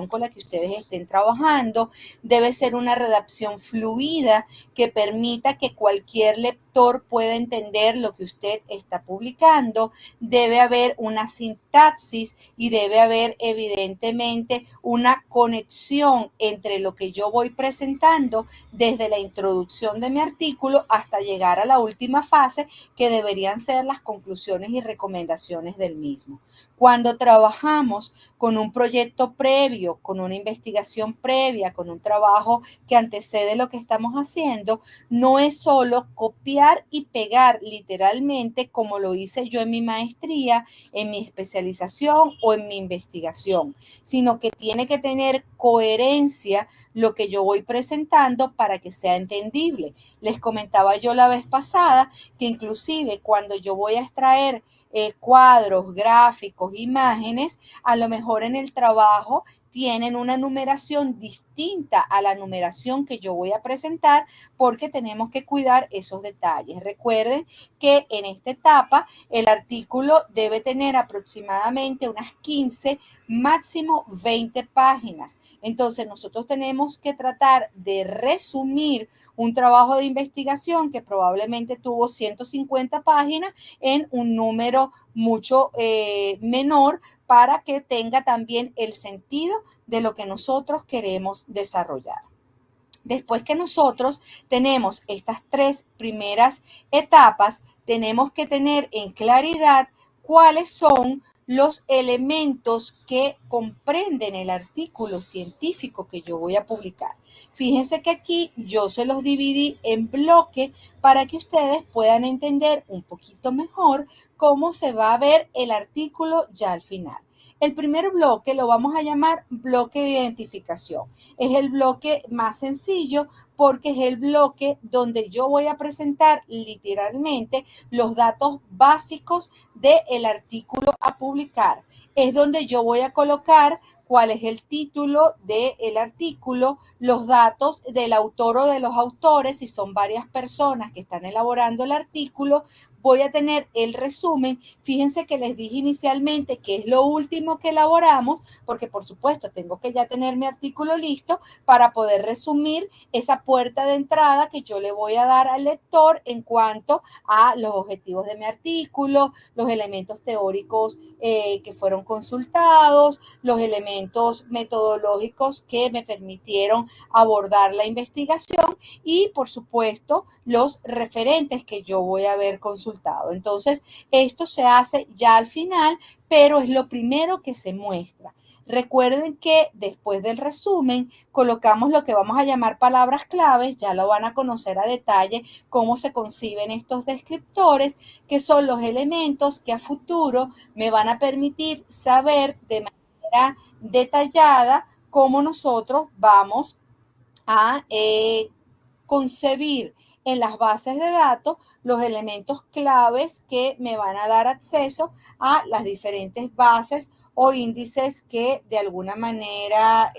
con la que ustedes estén trabajando. Debe ser una redacción fluida que permita que cualquier lector pueda entender lo que usted está publicando. Debe haber una sintaxis y debe haber evidentemente una conexión entre lo que yo voy presentando desde la introducción de mi artículo hasta llegar a la última fase, que deberían ser las conclusiones y recomendaciones del mismo. Cuando trabajamos con un proyecto previo, con una investigación previa, con un trabajo que antecede lo que estamos haciendo, no es solo copiar y pegar literalmente como lo hice yo en mi maestría, en mi especialización o en mi investigación, sino que tiene que tener coherencia lo que yo voy presentando para que sea entendible. Les comentaba yo la vez pasada que inclusive cuando yo voy a extraer cuadros, gráficos, imágenes, a lo mejor en el trabajo tienen una numeración distinta a la numeración que yo voy a presentar, porque tenemos que cuidar esos detalles. Recuerden que en esta etapa el artículo debe tener aproximadamente unas 15, máximo 20 páginas. Entonces nosotros tenemos que tratar de resumir un trabajo de investigación que probablemente tuvo 150 páginas en un número mucho menor, para que tenga también el sentido de lo que nosotros queremos desarrollar. Después que nosotros tenemos estas tres primeras etapas, tenemos que tener en claridad cuáles son los elementos que comprenden el artículo científico que yo voy a publicar. Fíjense que aquí yo se los dividí en bloques para que ustedes puedan entender un poquito mejor cómo se va a ver el artículo ya al final. El primer bloque lo vamos a llamar bloque de identificación. Es el bloque más sencillo porque es el bloque donde yo voy a presentar literalmente los datos básicos del artículo a publicar. Es donde yo voy a colocar cuál es el título del artículo, los datos del autor o de los autores, si son varias personas que están elaborando el artículo. Voy a tener el resumen. Fíjense que les dije inicialmente que es lo último que elaboramos, porque por supuesto tengo que ya tener mi artículo listo para poder resumir esa puerta de entrada que yo le voy a dar al lector en cuanto a los objetivos de mi artículo, los elementos teóricos que fueron consultados, los elementos metodológicos que me permitieron abordar la investigación y, por supuesto, los referentes que yo voy a haber consultado. Entonces, esto se hace ya al final, pero es lo primero que se muestra. Recuerden que después del resumen colocamos lo que vamos a llamar palabras claves. Ya lo van a conocer a detalle cómo se conciben estos descriptores, que son los elementos que a futuro me van a permitir saber de manera detallada cómo nosotros vamos a concebir en las bases de datos los elementos claves que me van a dar acceso a las diferentes bases o índices que de alguna manera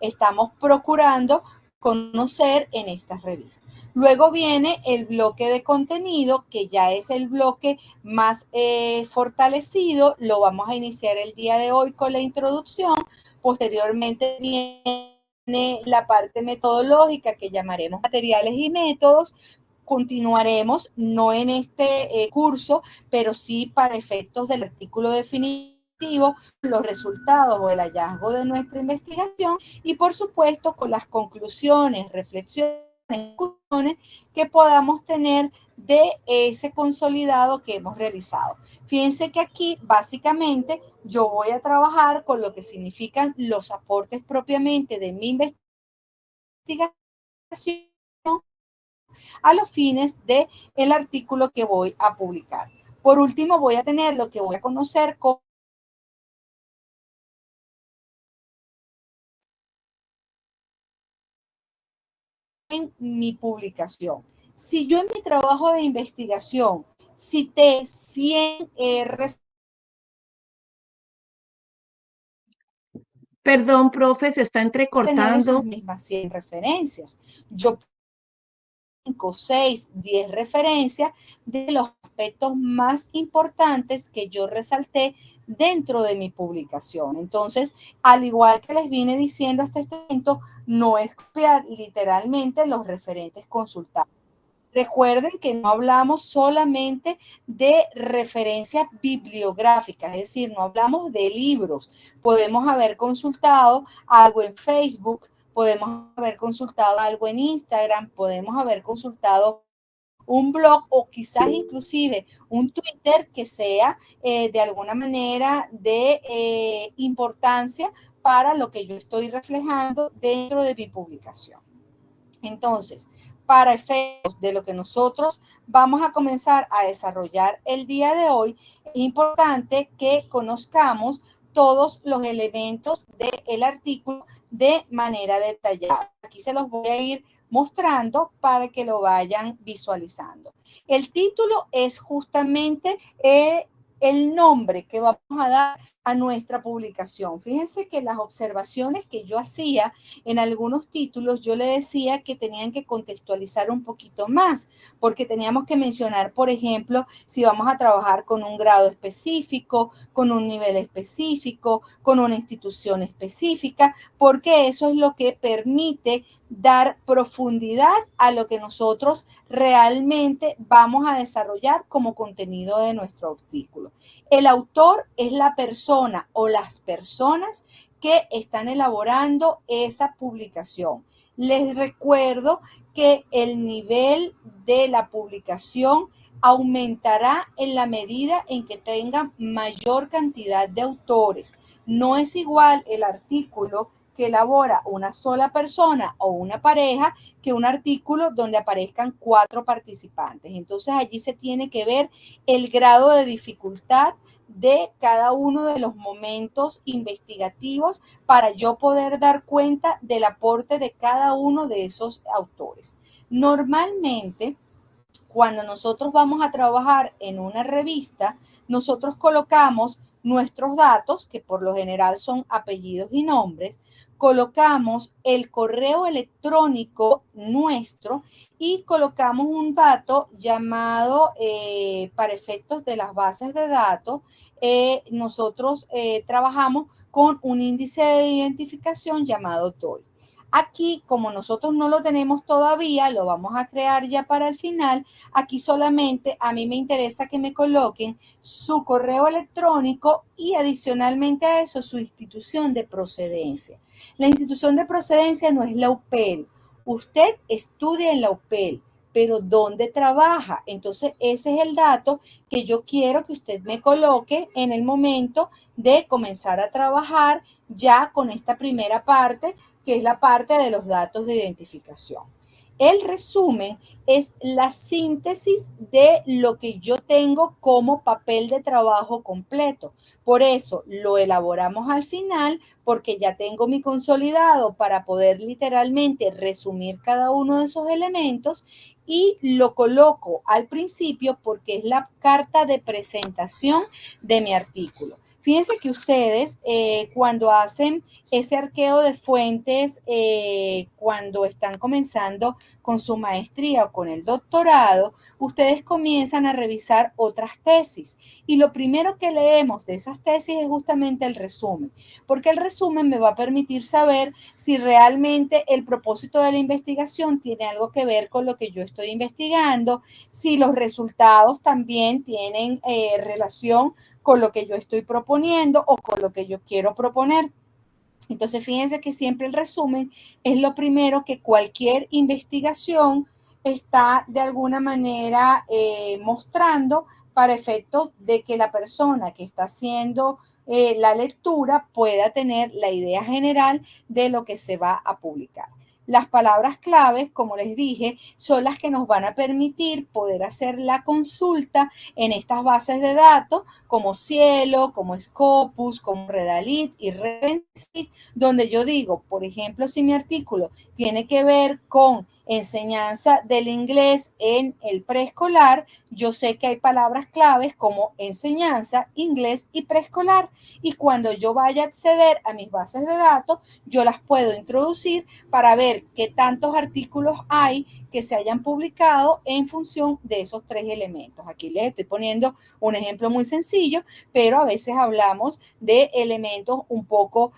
estamos procurando conocer en estas revistas. Luego viene el bloque de contenido, que ya es el bloque más fortalecido. Lo vamos a iniciar el día de hoy con la introducción. Posteriormente viene la parte metodológica, que llamaremos materiales y métodos. Continuaremos, no en este curso, pero sí para efectos del artículo definitivo, los resultados o el hallazgo de nuestra investigación y, por supuesto, con las conclusiones, reflexiones, discusiones que podamos tener de ese consolidado que hemos realizado. Fíjense que aquí básicamente yo voy a trabajar con lo que significan los aportes propiamente de mi investigación a los fines del artículo que voy a publicar. Por último, voy a tener lo que voy a conocer como en mi publicación. Si yo en mi trabajo de investigación cité 100 Perdón, profe, se está tener esas entrecortando. mismas 100 referencias. Yo 5, 6, 10 referencias de los aspectos más importantes que yo resalté dentro de mi publicación. Entonces, al igual que les vine diciendo hasta este momento, no es copiar literalmente los referentes consultados. Recuerden que no hablamos solamente de referencias bibliográficas, es decir, no hablamos de libros. Podemos haber consultado algo en Facebook, podemos haber consultado algo en Instagram, podemos haber consultado un blog o quizás inclusive un Twitter que sea de alguna manera de importancia para lo que yo estoy reflejando dentro de mi publicación. Entonces, para efectos de lo que nosotros vamos a comenzar a desarrollar el día de hoy, es importante que conozcamos todos los elementos del artículo de manera detallada. Aquí se los voy a ir mostrando para que lo vayan visualizando. El título es justamente el nombre que vamos a dar a nuestra publicación. Fíjense que las observaciones que yo hacía en algunos títulos, yo le decía que tenían que contextualizar un poquito más, porque teníamos que mencionar, por ejemplo, si vamos a trabajar con un grado específico, con un nivel específico, con una institución específica, porque eso es lo que permite dar profundidad a lo que nosotros realmente vamos a desarrollar como contenido de nuestro artículo. El autor es la persona o las personas que están elaborando esa publicación. Les recuerdo que el nivel de la publicación aumentará en la medida en que tengan mayor cantidad de autores. No es igual el artículo que elabora una sola persona o una pareja que un artículo donde aparezcan 4 participantes. Entonces allí se tiene que ver el grado de dificultad de cada uno de los momentos investigativos para yo poder dar cuenta del aporte de cada uno de esos autores. Normalmente, cuando nosotros vamos a trabajar en una revista, nosotros colocamos nuestros datos, que por lo general son apellidos y nombres, colocamos el correo electrónico nuestro y colocamos un dato llamado, para efectos de las bases de datos, nosotros trabajamos con un índice de identificación llamado DOI. Aquí, como nosotros no lo tenemos todavía, lo vamos a crear ya para el final. Aquí solamente a mí me interesa que me coloquen su correo electrónico y adicionalmente a eso su institución de procedencia. La institución de procedencia no es la UPEL. Usted estudia en la UPEL, pero ¿dónde trabaja? Entonces ese es el dato que yo quiero que usted me coloque en el momento de comenzar a trabajar ya con esta primera parte, que es la parte de los datos de identificación. El resumen es la síntesis de lo que yo tengo como papel de trabajo completo. Por eso lo elaboramos al final, porque ya tengo mi consolidado para poder literalmente resumir cada uno de esos elementos y lo coloco al principio porque es la carta de presentación de mi artículo. Fíjense que ustedes cuando hacen ese arqueo de fuentes, cuando están comenzando con su maestría o con el doctorado, ustedes comienzan a revisar otras tesis. Y lo primero que leemos de esas tesis es justamente el resumen, porque el resumen me va a permitir saber si realmente el propósito de la investigación tiene algo que ver con lo que yo estoy investigando, si los resultados también tienen relación con lo que yo estoy proponiendo o con lo que yo quiero proponer. Entonces, fíjense que siempre el resumen es lo primero que cualquier investigación está de alguna manera mostrando para efectos de que la persona que está haciendo la lectura pueda tener la idea general de lo que se va a publicar. Las palabras claves, como les dije, son las que nos van a permitir poder hacer la consulta en estas bases de datos como Cielo, como Scopus, como Redalit y Revensit, donde yo digo, por ejemplo, si mi artículo tiene que ver con enseñanza del inglés en el preescolar, yo sé que hay palabras claves como enseñanza, inglés y preescolar. Y cuando yo vaya a acceder a mis bases de datos, yo las puedo introducir para ver qué tantos artículos hay que se hayan publicado en función de esos tres elementos. Aquí les estoy poniendo un ejemplo muy sencillo, pero a veces hablamos de elementos un poco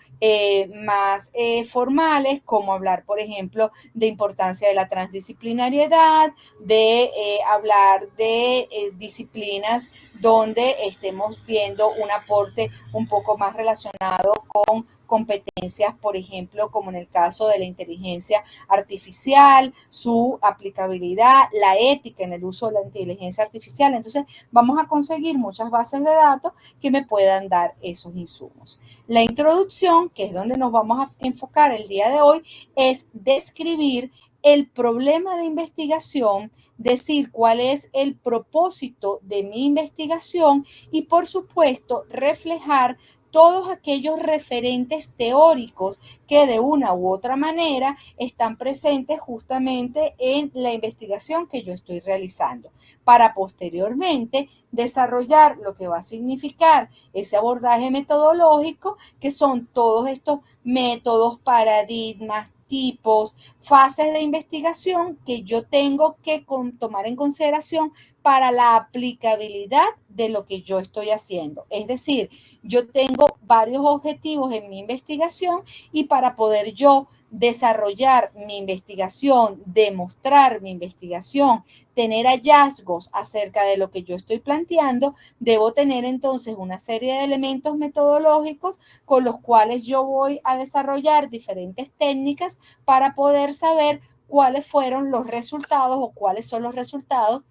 más formales, como hablar, por ejemplo, de importancia de la transdisciplinariedad, de hablar de disciplinas donde estemos viendo un aporte un poco más relacionado con competencias, por ejemplo, como en el caso de la inteligencia artificial, su aplicabilidad, la ética en el uso de la inteligencia artificial. Entonces, vamos a conseguir muchas bases de datos que me puedan dar esos insumos. La introducción, que es donde nos vamos a enfocar el día de hoy, es describir el problema de investigación, decir cuál es el propósito de mi investigación y, por supuesto, reflejar todos aquellos referentes teóricos que de una u otra manera están presentes justamente en la investigación que yo estoy realizando, para posteriormente desarrollar lo que va a significar ese abordaje metodológico, que son todos estos métodos, paradigmas, tipos, fases de investigación que yo tengo que tomar en consideración para la aplicabilidad de lo que yo estoy haciendo. Es decir, yo tengo varios objetivos en mi investigación y para poder yo desarrollar mi investigación, demostrar mi investigación, tener hallazgos acerca de lo que yo estoy planteando, debo tener entonces una serie de elementos metodológicos con los cuales yo voy a desarrollar diferentes técnicas para poder saber cuáles fueron los resultados o cuáles son los resultados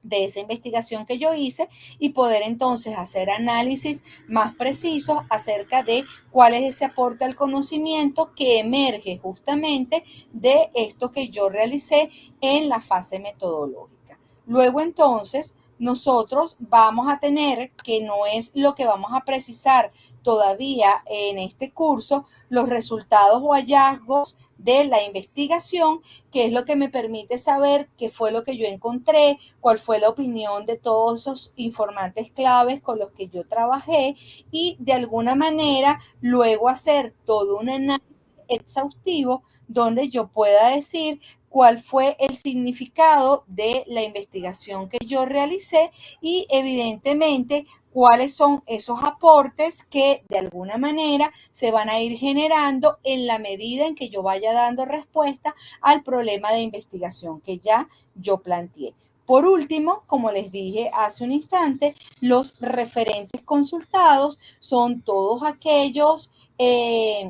de esa investigación que yo hice y poder entonces hacer análisis más precisos acerca de cuál es ese aporte al conocimiento que emerge justamente de esto que yo realicé en la fase metodológica. Luego entonces nosotros vamos a tener, que no es lo que vamos a precisar todavía en este curso, los resultados o hallazgos de la investigación, que es lo que me permite saber qué fue lo que yo encontré, cuál fue la opinión de todos esos informantes claves con los que yo trabajé y de alguna manera luego hacer todo un análisis exhaustivo donde yo pueda decir cuál fue el significado de la investigación que yo realicé y evidentemente cuáles son esos aportes que de alguna manera se van a ir generando en la medida en que yo vaya dando respuesta al problema de investigación que ya yo planteé. Por último, como les dije hace un instante, los referentes consultados son todos aquellos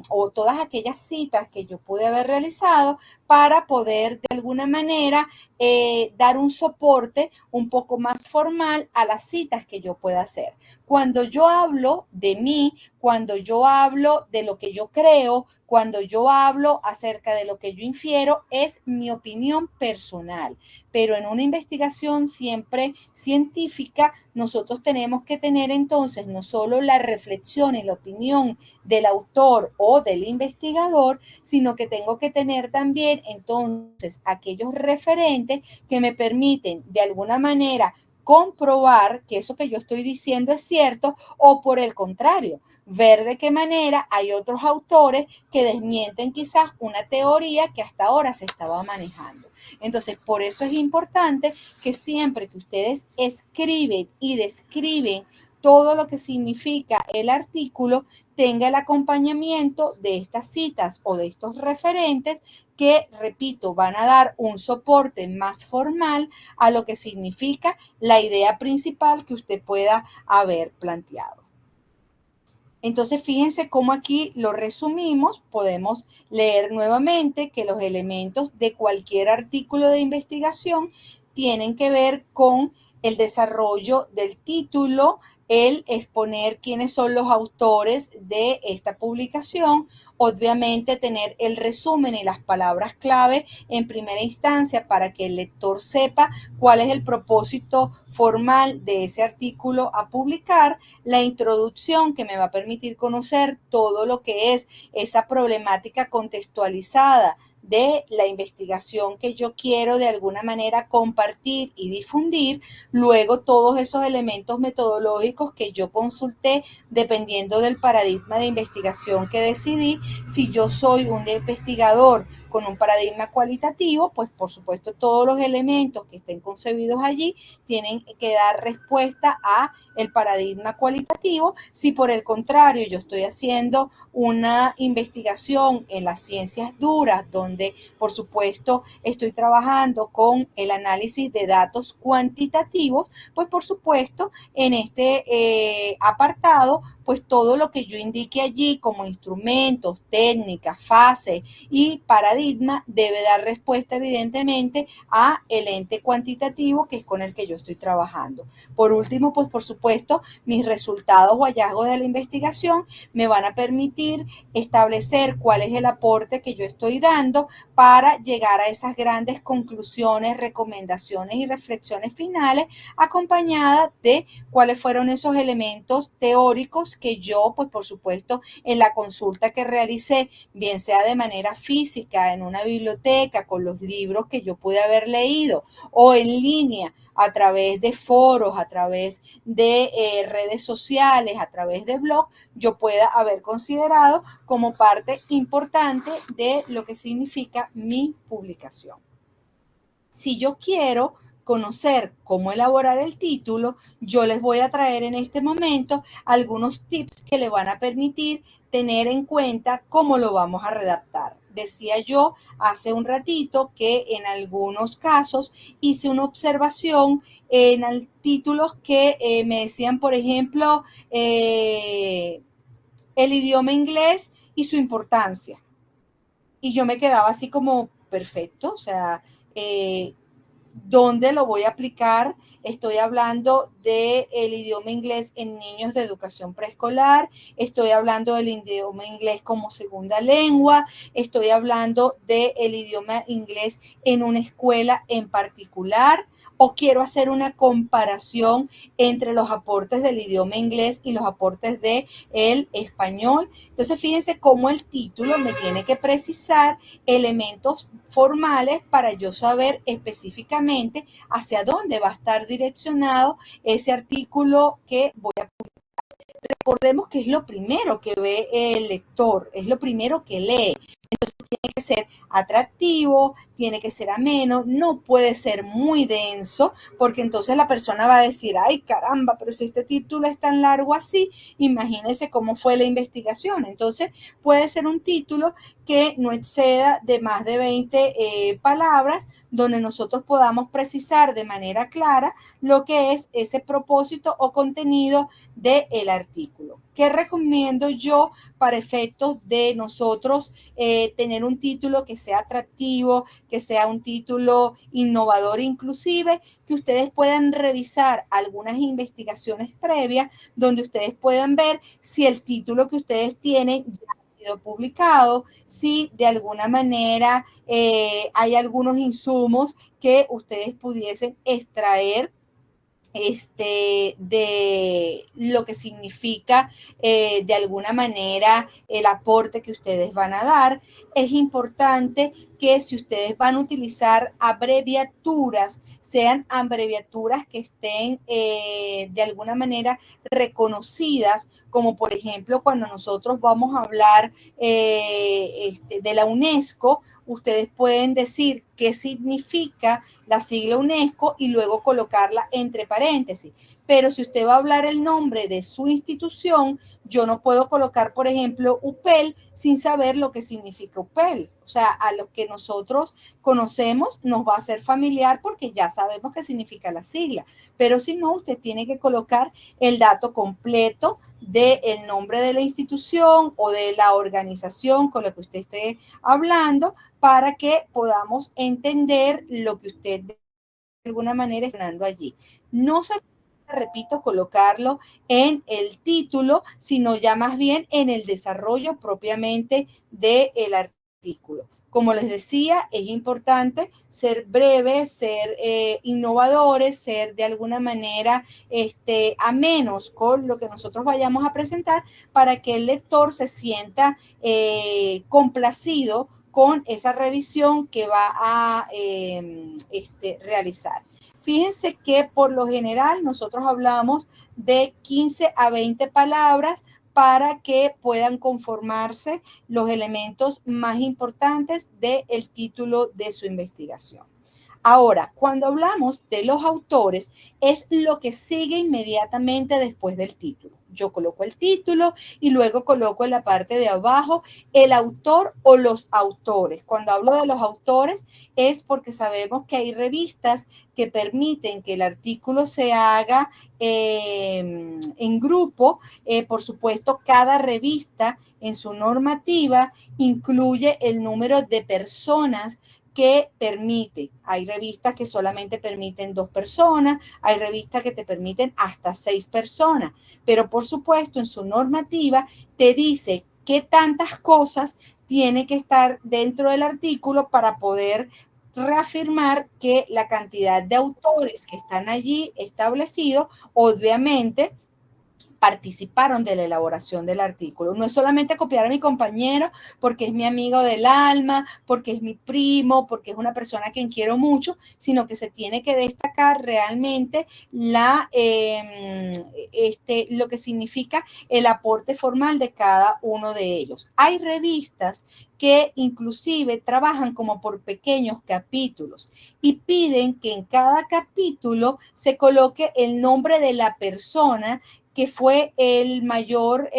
o todas aquellas citas que yo pude haber realizado para poder de alguna manera dar un soporte un poco más formal a las citas que yo pueda hacer. Cuando yo hablo de mí, cuando yo hablo de lo que yo creo, cuando yo hablo acerca de lo que yo infiero, es mi opinión personal. Pero en una investigación siempre científica, nosotros tenemos que tener entonces no solo la reflexión y la opinión del autor o del investigador, sino que tengo que tener también entonces aquellos referentes que me permiten de alguna manera comprobar que eso que yo estoy diciendo es cierto o por el contrario, ver de qué manera hay otros autores que desmienten quizás una teoría que hasta ahora se estaba manejando. Entonces, por eso es importante que siempre que ustedes escriben y describen todo lo que significa el artículo, tenga el acompañamiento de estas citas o de estos referentes que, repito, van a dar un soporte más formal a lo que significa la idea principal que usted pueda haber planteado. Entonces, fíjense cómo aquí lo resumimos. Podemos leer nuevamente que los elementos de cualquier artículo de investigación tienen que ver con el desarrollo del título, el exponer quiénes son los autores de esta publicación, obviamente tener el resumen y las palabras clave en primera instancia para que el lector sepa cuál es el propósito formal de ese artículo a publicar, la introducción que me va a permitir conocer todo lo que es esa problemática contextualizada de la investigación que yo quiero de alguna manera compartir y difundir, luego todos esos elementos metodológicos que yo consulté dependiendo del paradigma de investigación que decidí. Si yo soy un investigador con un paradigma cualitativo, pues por supuesto todos los elementos que estén concebidos allí tienen que dar respuesta a el paradigma cualitativo. Si por el contrario yo estoy haciendo una investigación en las ciencias duras, donde por supuesto estoy trabajando con el análisis de datos cuantitativos, pues por supuesto en este apartado, pues todo lo que yo indique allí como instrumentos, técnicas, fases y paradigma debe dar respuesta evidentemente a el ente cuantitativo que es con el que yo estoy trabajando. Por último, pues por supuesto, mis resultados o hallazgos de la investigación me van a permitir establecer cuál es el aporte que yo estoy dando para llegar a esas grandes conclusiones, recomendaciones y reflexiones finales, acompañadas de cuáles fueron esos elementos teóricos que yo, pues por supuesto, en la consulta que realicé, bien sea de manera física, en una biblioteca, con los libros que yo pude haber leído, o en línea, a través de foros, a través de redes sociales, a través de blog, yo pueda haber considerado como parte importante de lo que significa mi publicación. Si yo quiero conocer cómo elaborar el título, yo les voy a traer en este momento algunos tips que le van a permitir tener en cuenta cómo lo vamos a redactar. Decía yo hace un ratito que en algunos casos hice una observación en títulos que me decían, por ejemplo, el idioma inglés y su importancia. Y yo me quedaba así como, perfecto, o sea, eh, ¿dónde lo voy a aplicar? Estoy hablando del idioma inglés en niños de educación preescolar, estoy hablando del idioma inglés como segunda lengua, estoy hablando del idioma inglés en una escuela en particular, o quiero hacer una comparación entre los aportes del idioma inglés y los aportes del español. Entonces, fíjense cómo el título me tiene que precisar elementos formales para yo saber específicamente hacia dónde va a estar direccionado ese artículo que voy a publicar. Recordemos que es lo primero que ve el lector, es lo primero que lee. Entonces tiene que ser atractivo, tiene que ser ameno, no puede ser muy denso, porque entonces la persona va a decir, ay caramba, pero si este título es tan largo así, imagínense cómo fue la investigación. Entonces puede ser un título que no exceda de más de 20 palabras, donde nosotros podamos precisar de manera clara lo que es ese propósito o contenido del artículo. ¿Qué recomiendo yo para efectos de nosotros tener un título que sea atractivo, que sea un título innovador inclusive, que ustedes puedan revisar algunas investigaciones previas donde ustedes puedan ver si el título que ustedes tienen ya ha sido publicado, si de alguna manera hay algunos insumos que ustedes pudiesen extraer de lo que significa de alguna manera el aporte que ustedes van a dar. Es importante que si ustedes van a utilizar abreviaturas, sean abreviaturas que estén de alguna manera reconocidas, como por ejemplo cuando nosotros vamos a hablar de la UNESCO, ustedes pueden decir qué significa la sigla UNESCO y luego colocarla entre paréntesis. Pero si usted va a hablar el nombre de su institución, yo no puedo colocar, por ejemplo, UPEL sin saber lo que significa UPEL. O sea, a lo que nosotros conocemos nos va a ser familiar porque ya sabemos qué significa la sigla. Pero si no, usted tiene que colocar el dato completo del nombre de la institución o de la organización con la que usted esté hablando para que podamos entender lo que usted de alguna manera está hablando allí. No se repito, colocarlo en el título, sino ya más bien en el desarrollo propiamente del artículo. Como les decía, es importante ser breves, ser innovadores, ser de alguna manera amenos con lo que nosotros vayamos a presentar para que el lector se sienta complacido con esa revisión que va a realizar. Fíjense que por lo general nosotros hablamos de 15 a 20 palabras para que puedan conformarse los elementos más importantes del título de su investigación. Ahora, cuando hablamos de los autores, es lo que sigue inmediatamente después del título. Yo coloco el título y luego coloco en la parte de abajo el autor o los autores. Cuando hablo de los autores es porque sabemos que hay revistas que permiten que el artículo se haga en grupo. Por supuesto, cada revista en su normativa incluye el número de personas que permite. Hay revistas que solamente permiten 2 personas, hay revistas que te permiten hasta 6 personas, pero por supuesto en su normativa te dice qué tantas cosas tiene que estar dentro del artículo para poder reafirmar que la cantidad de autores que están allí establecidos, obviamente, participaron de la elaboración del artículo. No es solamente copiar a mi compañero porque es mi amigo del alma, porque es mi primo, porque es una persona a quien quiero mucho, sino que se tiene que destacar realmente lo que significa el aporte formal de cada uno de ellos. Hay revistas que inclusive trabajan como por pequeños capítulos y piden que en cada capítulo se coloque el nombre de la persona que fue el mayor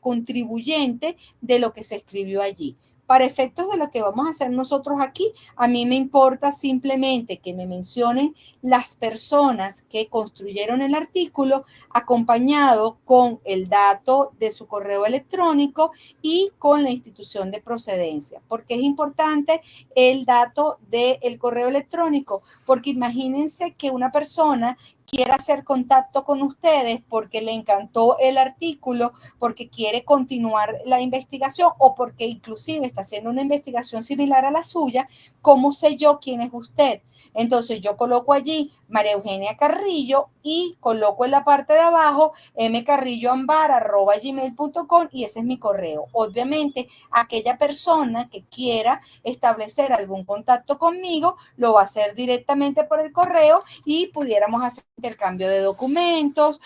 contribuyente de lo que se escribió allí. Para efectos de lo que vamos a hacer nosotros aquí, a mí me importa simplemente que me mencionen las personas que construyeron el artículo acompañado con el dato de su correo electrónico y con la institución de procedencia. ¿Por qué es importante el dato del correo electrónico? Porque imagínense que una persona quiera hacer contacto con ustedes porque le encantó el artículo, porque quiere continuar la investigación o porque inclusive está haciendo una investigación similar a la suya. ¿Cómo sé yo quién es usted? Entonces yo coloco allí María Eugenia Carrillo y coloco en la parte de abajo mcarrilloambar@gmail.com y ese es mi correo. Obviamente, aquella persona que quiera establecer algún contacto conmigo lo va a hacer directamente por el correo y pudiéramos hacer intercambio de documentos.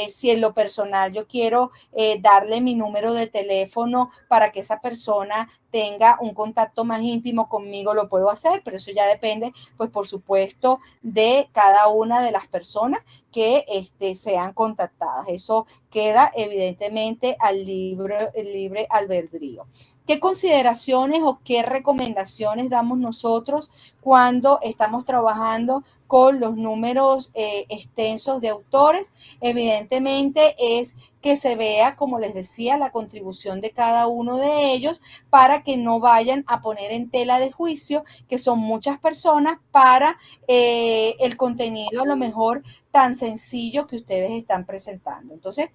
Si en lo personal yo quiero darle mi número de teléfono para que esa persona tenga un contacto más íntimo conmigo, lo puedo hacer, pero eso ya depende, pues por supuesto, de cada una de las personas que sean contactadas. Eso queda evidentemente al libre albedrío. ¿Qué consideraciones o qué recomendaciones damos nosotros cuando estamos trabajando con los números extensos de autores? Evidentemente es que se vea, como les decía, la contribución de cada uno de ellos para que no vayan a poner en tela de juicio que son muchas personas para el contenido a lo mejor tan sencillo que ustedes están presentando. Entonces,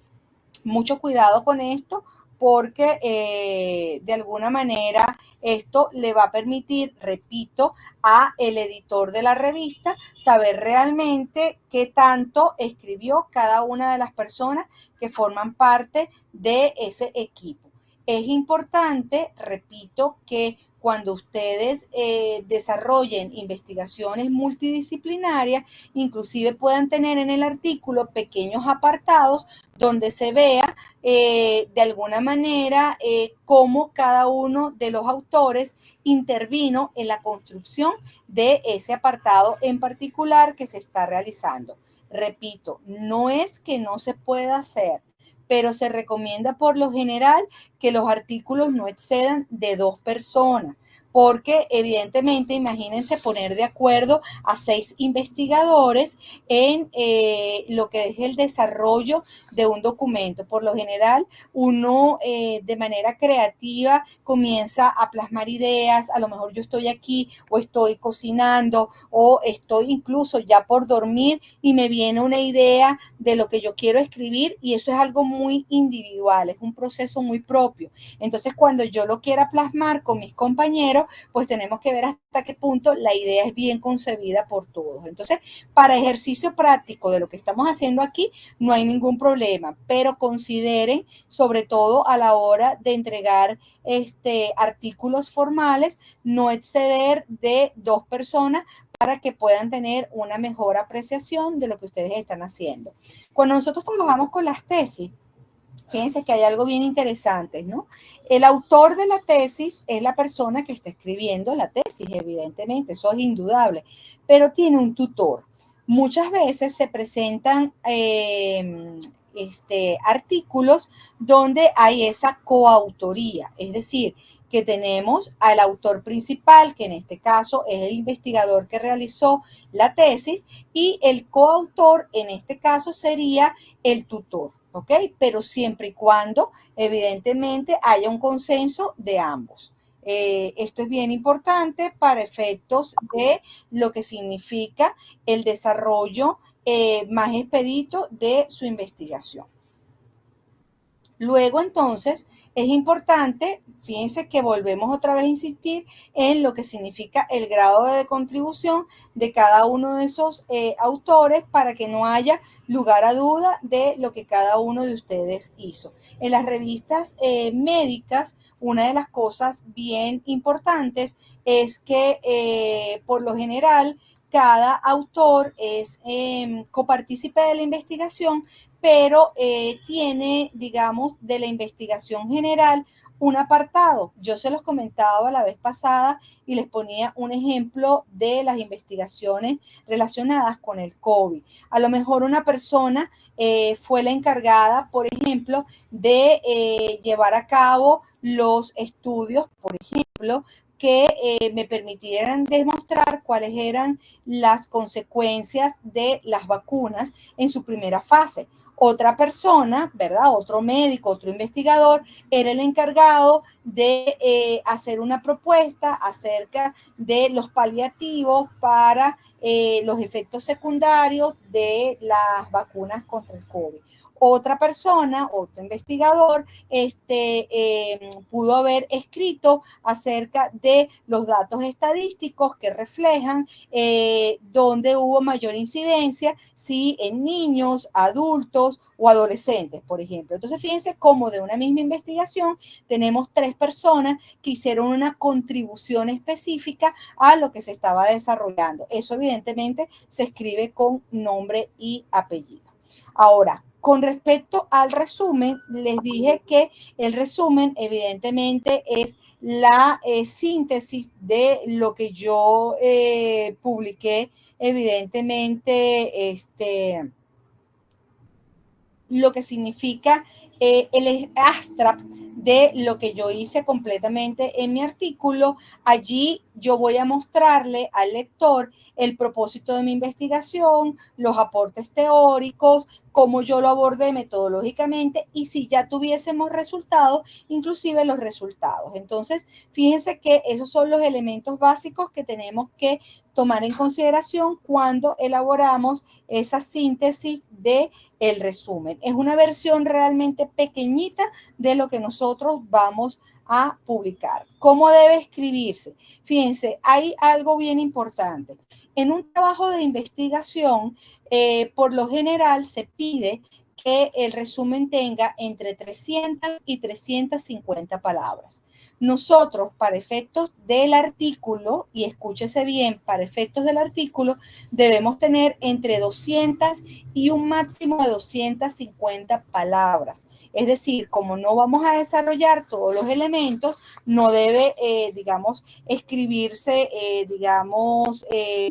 mucho cuidado con esto porque de alguna manera esto le va a permitir, repito, a el editor de la revista saber realmente qué tanto escribió cada una de las personas que forman parte de ese equipo. Es importante, repito, que cuando ustedes desarrollen investigaciones multidisciplinarias, inclusive puedan tener en el artículo pequeños apartados donde se vea de alguna manera cómo cada uno de los autores intervino en la construcción de ese apartado en particular que se está realizando. Repito, no es que no se pueda hacer, pero se recomienda por lo general que los artículos no excedan de 2 personas, porque evidentemente imagínense poner de acuerdo a 6 investigadores en lo que es el desarrollo de un documento. Por lo general, uno de manera creativa comienza a plasmar ideas, a lo mejor yo estoy aquí o estoy cocinando o estoy incluso ya por dormir y me viene una idea de lo que yo quiero escribir y eso es algo muy individual, es un proceso muy propio. Entonces, cuando yo lo quiera plasmar con mis compañeros, pues tenemos que ver hasta qué punto la idea es bien concebida por todos. Entonces, para ejercicio práctico de lo que estamos haciendo aquí, no hay ningún problema, pero consideren, sobre todo a la hora de entregar artículos formales, no exceder de 2 personas para que puedan tener una mejor apreciación de lo que ustedes están haciendo. Cuando nosotros trabajamos con las tesis, fíjense que hay algo bien interesante, ¿no? El autor de la tesis es la persona que está escribiendo la tesis, evidentemente, eso es indudable, pero tiene un tutor. Muchas veces se presentan artículos donde hay esa coautoría, es decir, que tenemos al autor principal, que en este caso es el investigador que realizó la tesis, y el coautor en este caso sería el tutor. ¿Ok? Pero siempre y cuando, evidentemente, haya un consenso de ambos. Esto es bien importante para efectos de lo que significa el desarrollo más expedito de su investigación. Luego, entonces, es importante, fíjense que volvemos otra vez a insistir en lo que significa el grado de contribución de cada uno de esos autores para que no haya lugar a duda de lo que cada uno de ustedes hizo. En las revistas médicas, una de las cosas bien importantes es que por lo general cada autor es copartícipe de la investigación, pero tiene, digamos, de la investigación general un apartado. Yo se los comentaba la vez pasada y les ponía un ejemplo de las investigaciones relacionadas con el COVID. A lo mejor una persona fue la encargada, por ejemplo, de llevar a cabo los estudios, por ejemplo, que me permitieran demostrar cuáles eran las consecuencias de las vacunas en su primera fase. Otra persona, ¿verdad? Otro médico, otro investigador, era el encargado de hacer una propuesta acerca de los paliativos para los efectos secundarios de las vacunas contra el COVID. Otra persona, otro investigador, pudo haber escrito acerca de los datos estadísticos que reflejan dónde hubo mayor incidencia, si en niños, adultos o adolescentes, por ejemplo. Entonces, fíjense cómo de una misma investigación tenemos 3 personas que hicieron una contribución específica a lo que se estaba desarrollando. Eso evidentemente se escribe con nombre y apellido. Ahora, con respecto al resumen, les dije que el resumen evidentemente es la síntesis de lo que yo publiqué, evidentemente, lo que significa el abstract de lo que yo hice completamente en mi artículo. Allí yo voy a mostrarle al lector el propósito de mi investigación, los aportes teóricos, cómo yo lo abordé metodológicamente y si ya tuviésemos resultados, inclusive los resultados. Entonces, fíjense que esos son los elementos básicos que tenemos que tomar en consideración cuando elaboramos esa síntesis de el resumen. Es una versión realmente pequeñita de lo que nosotros vamos a publicar. ¿Cómo debe escribirse? Fíjense, hay algo bien importante. En un trabajo de investigación, por lo general se pide que el resumen tenga entre 300 y 350 palabras. Nosotros, para efectos del artículo, y escúchese bien, para efectos del artículo, debemos tener entre 200 y un máximo de 250 palabras. Es decir, como no vamos a desarrollar todos los elementos, no debe, digamos, escribirse,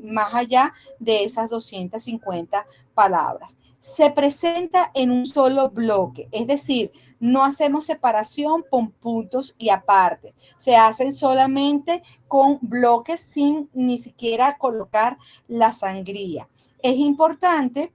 más allá de esas 250 palabras. Se presenta en un solo bloque, es decir, no hacemos separación con puntos y aparte, se hacen solamente con bloques sin ni siquiera colocar la sangría. Es importante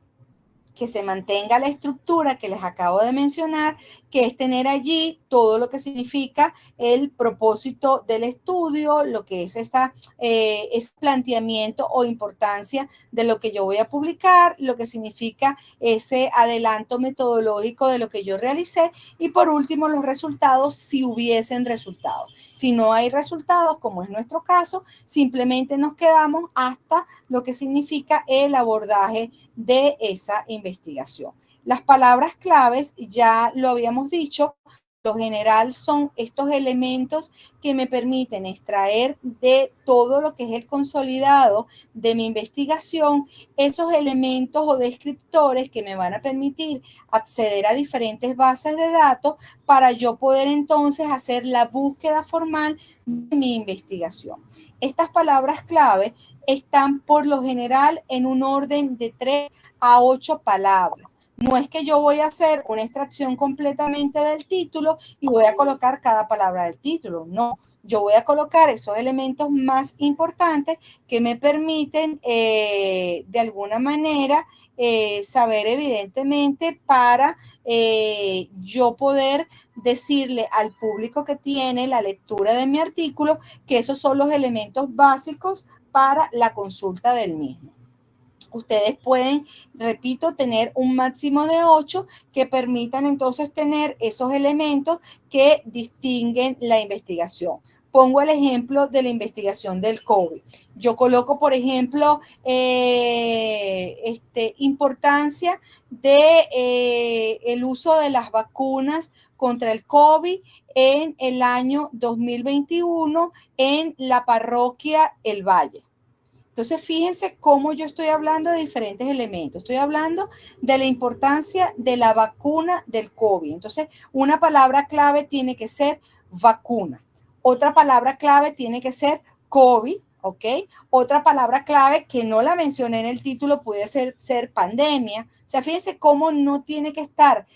que se mantenga la estructura que les acabo de mencionar que es tener allí todo lo que significa el propósito del estudio, lo que es ese planteamiento o importancia de lo que yo voy a publicar, lo que significa ese adelanto metodológico de lo que yo realicé y por último los resultados si hubiesen resultados. Si no hay resultados, como es nuestro caso, simplemente nos quedamos hasta lo que significa el abordaje de esa investigación. Las palabras claves, ya lo habíamos dicho, lo general son estos elementos que me permiten extraer de todo lo que es el consolidado de mi investigación, esos elementos o descriptores que me van a permitir acceder a diferentes bases de datos para yo poder entonces hacer la búsqueda formal de mi investigación. Estas palabras clave están por lo general en un orden de 3 a 8 palabras. No es que yo voy a hacer una extracción completamente del título y voy a colocar cada palabra del título. No, yo voy a colocar esos elementos más importantes que me permiten de alguna manera saber evidentemente para yo poder decirle al público que tiene la lectura de mi artículo que esos son los elementos básicos para la consulta del mismo. Ustedes pueden, repito, tener un máximo de 8 que permitan entonces tener esos elementos que distinguen la investigación. Pongo el ejemplo de la investigación del COVID. Yo coloco, por ejemplo, importancia de el uso de las vacunas contra el COVID en el año 2021 en la parroquia El Valle. Entonces, fíjense cómo yo estoy hablando de diferentes elementos. Estoy hablando de la importancia de la vacuna del COVID. Entonces, una palabra clave tiene que ser vacuna. Otra palabra clave tiene que ser COVID, ¿ok? Otra palabra clave que no la mencioné en el título puede ser pandemia. O sea, fíjense cómo no tiene que estar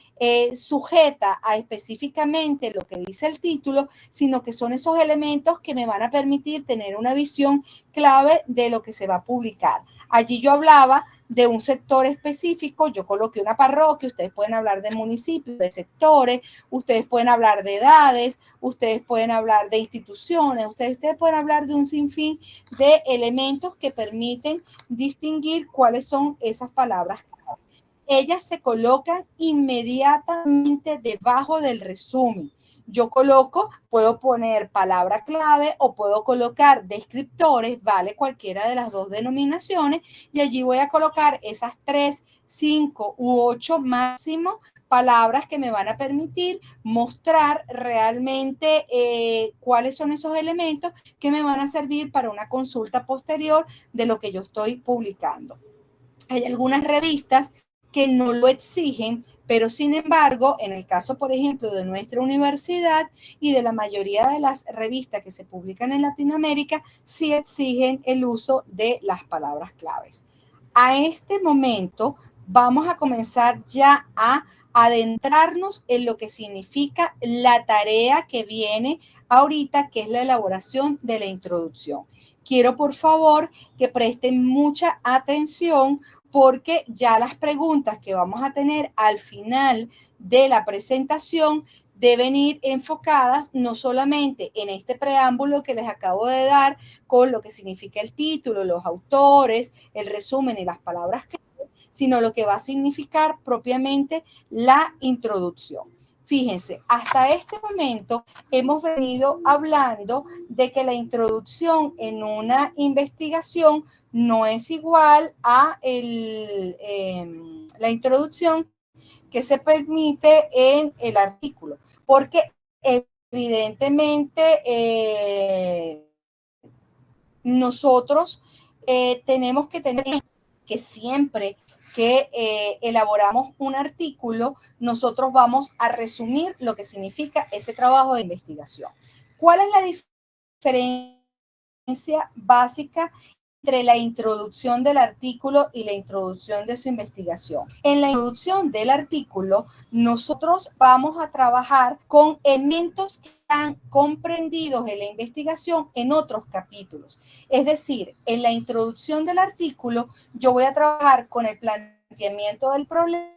sujeta a específicamente lo que dice el título, sino que son esos elementos que me van a permitir tener una visión clave de lo que se va a publicar. Allí yo hablaba de un sector específico, yo coloqué una parroquia, ustedes pueden hablar de municipios, de sectores, ustedes pueden hablar de edades, ustedes pueden hablar de instituciones, ustedes pueden hablar de un sinfín de elementos que permiten distinguir cuáles son esas palabras clave. Ellas se colocan inmediatamente debajo del resumen. Yo coloco, puedo poner palabra clave o puedo colocar descriptores, vale cualquiera de las dos denominaciones, y allí voy a colocar esas 3, 5 u 8 máximo palabras que me van a permitir mostrar realmente cuáles son esos elementos que me van a servir para una consulta posterior de lo que yo estoy publicando. Hay algunas revistas que no lo exigen, pero sin embargo, en el caso, por ejemplo, de nuestra universidad y de la mayoría de las revistas que se publican en Latinoamérica, sí exigen el uso de las palabras claves. A este momento vamos a comenzar ya a adentrarnos en lo que significa la tarea que viene ahorita, que es la elaboración de la introducción. Quiero, por favor, que presten mucha atención porque ya las preguntas que vamos a tener al final de la presentación deben ir enfocadas no solamente en este preámbulo que les acabo de dar con lo que significa el título, los autores, el resumen y las palabras clave, sino lo que va a significar propiamente la introducción. Fíjense, hasta este momento hemos venido hablando de que la introducción en una investigación no es igual a la introducción que se permite en el artículo, porque evidentemente nosotros tenemos que tener que siempre que elaboramos un artículo, nosotros vamos a resumir lo que significa ese trabajo de investigación. ¿Cuál es la diferencia básica entre la introducción del artículo y la introducción de su investigación? En la introducción del artículo, nosotros vamos a trabajar con elementos que están comprendidos en la investigación en otros capítulos. Es decir, en la introducción del artículo, yo voy a trabajar con el planteamiento del problema,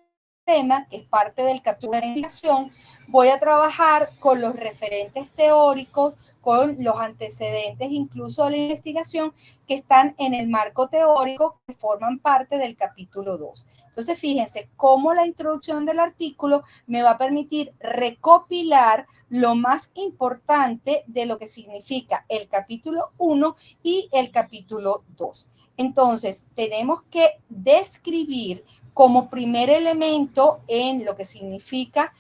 tema, que es parte del capítulo de la investigación, voy a trabajar con los referentes teóricos, con los antecedentes incluso de la investigación que están en el marco teórico que forman parte del capítulo 2. Entonces, fíjense cómo la introducción del artículo me va a permitir recopilar lo más importante de lo que significa el capítulo 1 y el capítulo 2. Entonces, tenemos que describir como primer elemento en lo que significa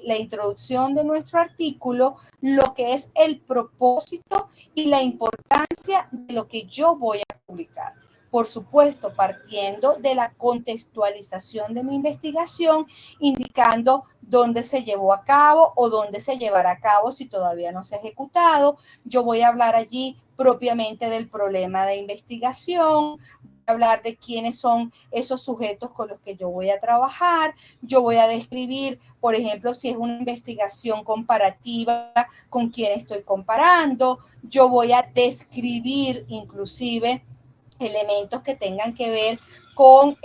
la introducción de nuestro artículo, lo que es el propósito y la importancia de lo que yo voy a publicar. Por supuesto, partiendo de la contextualización de mi investigación, indicando dónde se llevó a cabo o dónde se llevará a cabo si todavía no se ha ejecutado. Yo voy a hablar allí propiamente del problema de investigación, hablar de quiénes son esos sujetos con los que yo voy a trabajar. Yo voy a describir, por ejemplo, si es una investigación comparativa, con quién estoy comparando. Yo voy a describir inclusive elementos que tengan que ver con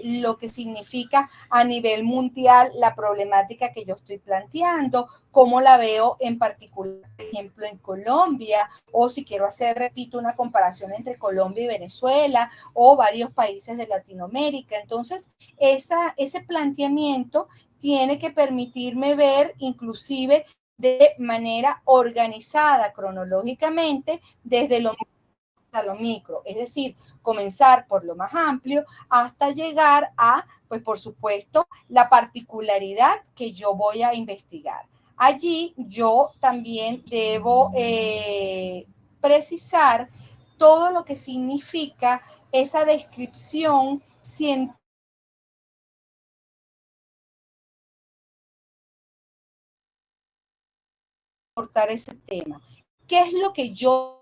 lo que significa a nivel mundial la problemática que yo estoy planteando, cómo la veo en particular, por ejemplo, en Colombia, o si quiero hacer, repito, una comparación entre Colombia y Venezuela o varios países de Latinoamérica. Entonces, ese planteamiento tiene que permitirme ver inclusive de manera organizada cronológicamente desde lo a lo micro, es decir, comenzar por lo más amplio hasta llegar a, pues por supuesto, la particularidad que yo voy a investigar. Allí yo también debo precisar todo lo que significa esa descripción científica de ese tema. ¿Qué es lo que yo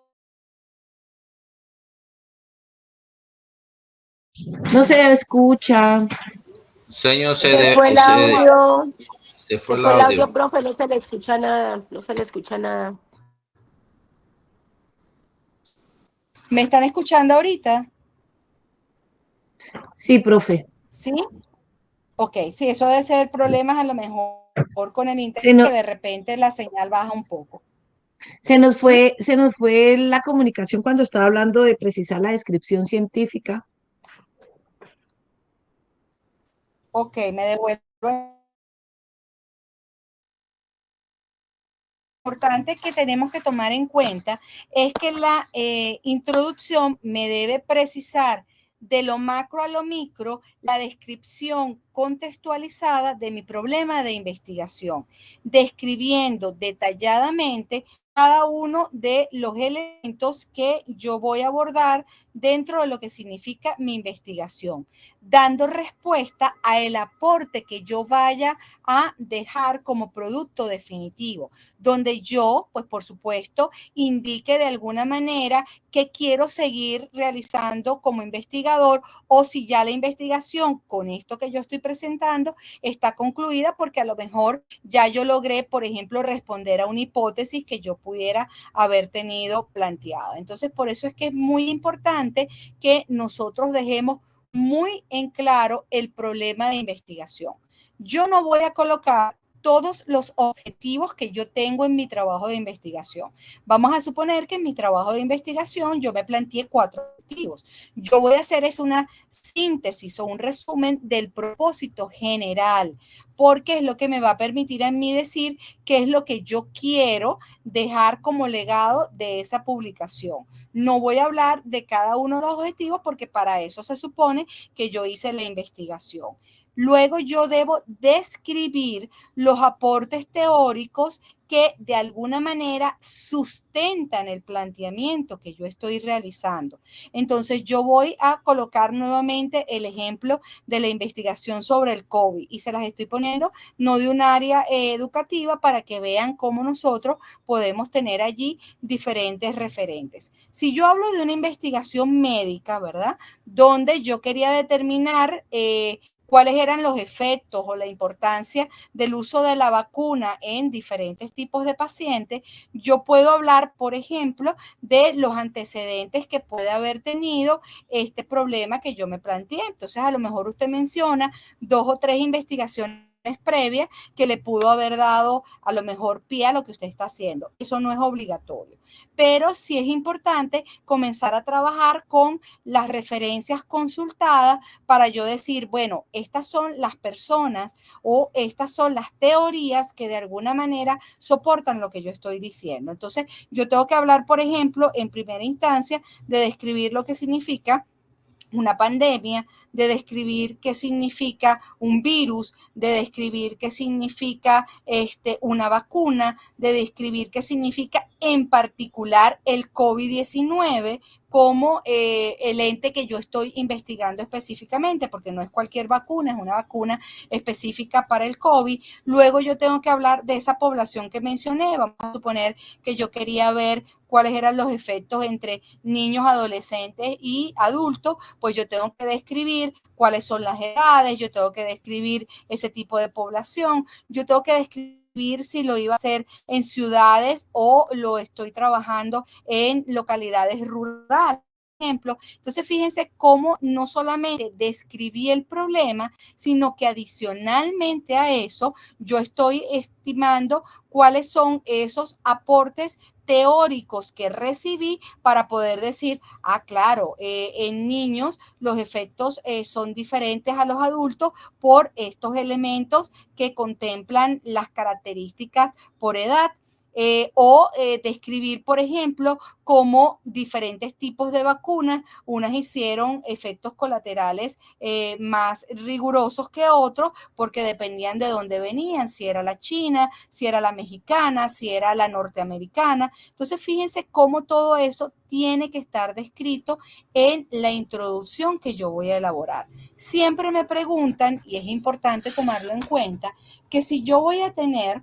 No se escucha. Señor, Se fue el audio. Se fue el audio, profe, no se le escucha nada. No se le escucha nada. me están escuchando ahorita? Sí, profe. ¿Sí? Ok, sí, eso debe ser problemas a lo mejor con el internet, que de repente la señal baja un poco. Se nos fue la comunicación cuando estaba hablando de precisar la descripción científica. Ok, me devuelvo. Lo importante que tenemos que tomar en cuenta es que la introducción me debe precisar de lo macro a lo micro la descripción contextualizada de mi problema de investigación, describiendo detalladamente cada uno de los elementos que yo voy a abordar dentro de lo que significa mi investigación, dando respuesta a el aporte que yo vaya a dejar como producto definitivo, donde yo, pues por supuesto, indique de alguna manera que quiero seguir realizando como investigador, o si ya la investigación con esto que yo estoy presentando está concluida, porque a lo mejor ya yo logré, por ejemplo, responder a una hipótesis que yo pudiera haber tenido planteada. Entonces, por eso es que es muy importante que nosotros dejemos muy en claro el problema de investigación. Yo no voy a colocar todos los objetivos que yo tengo en mi trabajo de investigación. Vamos a suponer que en mi trabajo de investigación yo me planteé 4 objetivos. Yo voy a hacer es una síntesis o un resumen del propósito general, porque es lo que me va a permitir a mí decir qué es lo que yo quiero dejar como legado de esa publicación. No voy a hablar de cada uno de los objetivos porque para eso se supone que yo hice la investigación. Luego yo debo describir los aportes teóricos que de alguna manera sustentan el planteamiento que yo estoy realizando. Entonces yo voy a colocar nuevamente el ejemplo de la investigación sobre el COVID y se las estoy poniendo no de un área educativa para que vean cómo nosotros podemos tener allí diferentes referentes. Si yo hablo de una investigación médica, ¿verdad? Donde yo quería determinar cuáles eran los efectos o la importancia del uso de la vacuna en diferentes tipos de pacientes, yo puedo hablar, por ejemplo, de los antecedentes que puede haber tenido este problema que yo me planteé. Entonces, a lo mejor usted menciona 2 o 3 investigaciones previas que le pudo haber dado a lo mejor pie a lo que usted está haciendo. Eso no es obligatorio, pero sí es importante comenzar a trabajar con las referencias consultadas para yo decir, bueno, estas son las personas o estas son las teorías que de alguna manera soportan lo que yo estoy diciendo. Entonces, yo tengo que hablar, por ejemplo, en primera instancia, de describir lo que significa una pandemia, de describir qué significa un virus, de describir qué significa una vacuna, de describir qué significa en particular el COVID-19 como el ente que yo estoy investigando específicamente, porque no es cualquier vacuna, es una vacuna específica para el COVID. Luego yo tengo que hablar de esa población que mencioné. Vamos a suponer que yo quería ver cuáles eran los efectos entre niños, adolescentes y adultos, pues yo tengo que describir cuáles son las edades, yo tengo que describir ese tipo de población, yo tengo que describir si lo iba a hacer en ciudades o lo estoy trabajando en localidades rurales. Ejemplo. Entonces, fíjense cómo no solamente describí el problema, sino que adicionalmente a eso, yo estoy estimando cuáles son esos aportes teóricos que recibí para poder decir, ah, claro, en niños los efectos son diferentes a los adultos por estos elementos que contemplan las características por edad. Describir, por ejemplo, cómo diferentes tipos de vacunas, unas hicieron efectos colaterales más rigurosos que otros, porque dependían de dónde venían, si era la china, si era la mexicana, si era la norteamericana. Entonces, fíjense cómo todo eso tiene que estar descrito en la introducción que yo voy a elaborar. Siempre me preguntan, y es importante tomarlo en cuenta, que si yo voy a tener